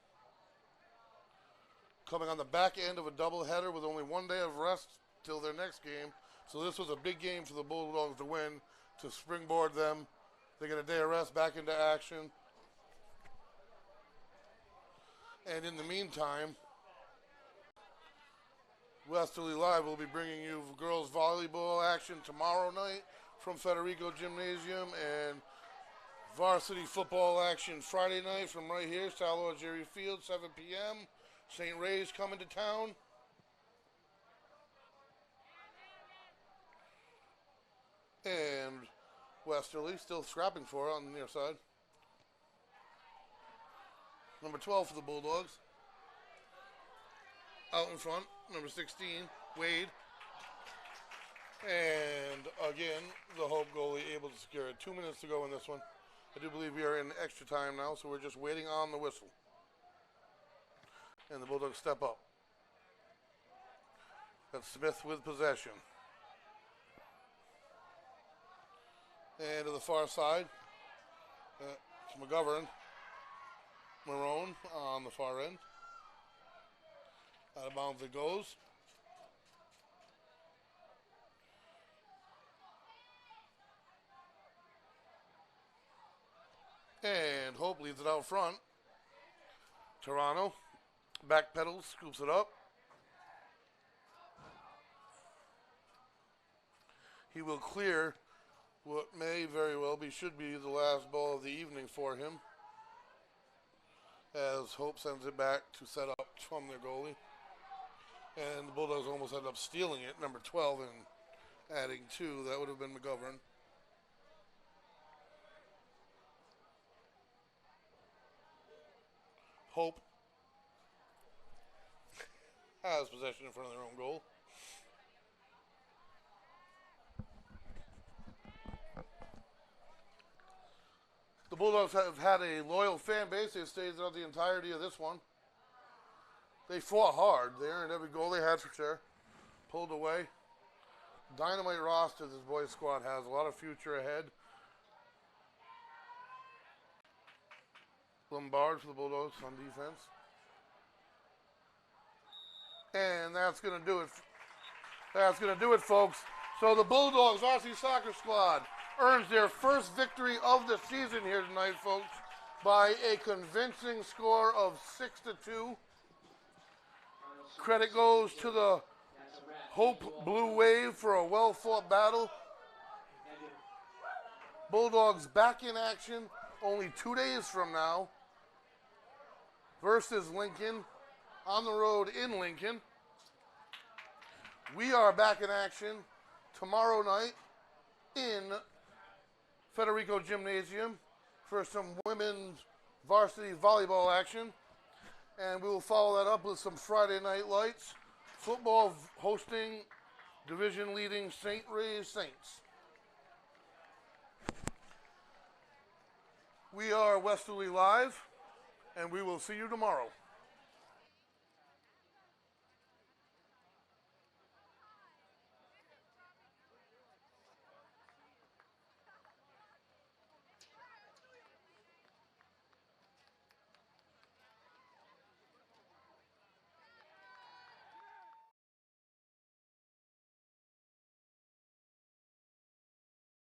Coming on the back end of a doubleheader with only 1 day of rest till their next game. So this was a big game for the Bulldogs to win, to springboard them. They get a day of rest, back into action. And in the meantime, Westerly Live will be bringing you girls volleyball action tomorrow night from Federico Gymnasium, and varsity football action Friday night from right here, Sal Jerry Field, 7 p.m. St. Ray's coming to town. And Westerly still scrapping for it on the near side. Number 12 for the Bulldogs. Out in front, number 16, Wade. And again, the Hope goalie able to secure it. 2 minutes to go in this one. I do believe we are in extra time now, so we're just waiting on the whistle. And the Bulldogs step up. That's Smith with possession. And to the far side, it's McGovern. Marone on the far end. Out of bounds it goes. And Hope leaves it out front. Toronto backpedals, scoops it up. He will clear what may very well be, should be the last ball of the evening for him, as Hope sends it back to set up from their goalie. And the Bulldogs almost end up stealing it, number 12, and adding 2. That would have been McGovern. Hope has possession in front of their own goal. The Bulldogs have had a loyal fan base. They've stayed throughout the entirety of this one. They fought hard. They earned every goal they had, for sure. Pulled away. Dynamite roster this boys squad has. A lot of future ahead. Lombard for the Bulldogs on defense. And that's going to do it. That's going to do it, folks. So the Bulldogs Varsity Soccer Squad earns their first victory of the season here tonight, folks, by a convincing score of 6-2. Credit goes to the Hope Blue Wave for a well-fought battle. Bulldogs back in action only 2 days from now versus Lincoln on the road in Lincoln. We are back in action tomorrow night in Federico Gymnasium for some women's varsity volleyball action. And we will follow that up with some Friday night lights. Football hosting division leading St. Ray's Saints. We are Westerly Live, and we will see you tomorrow.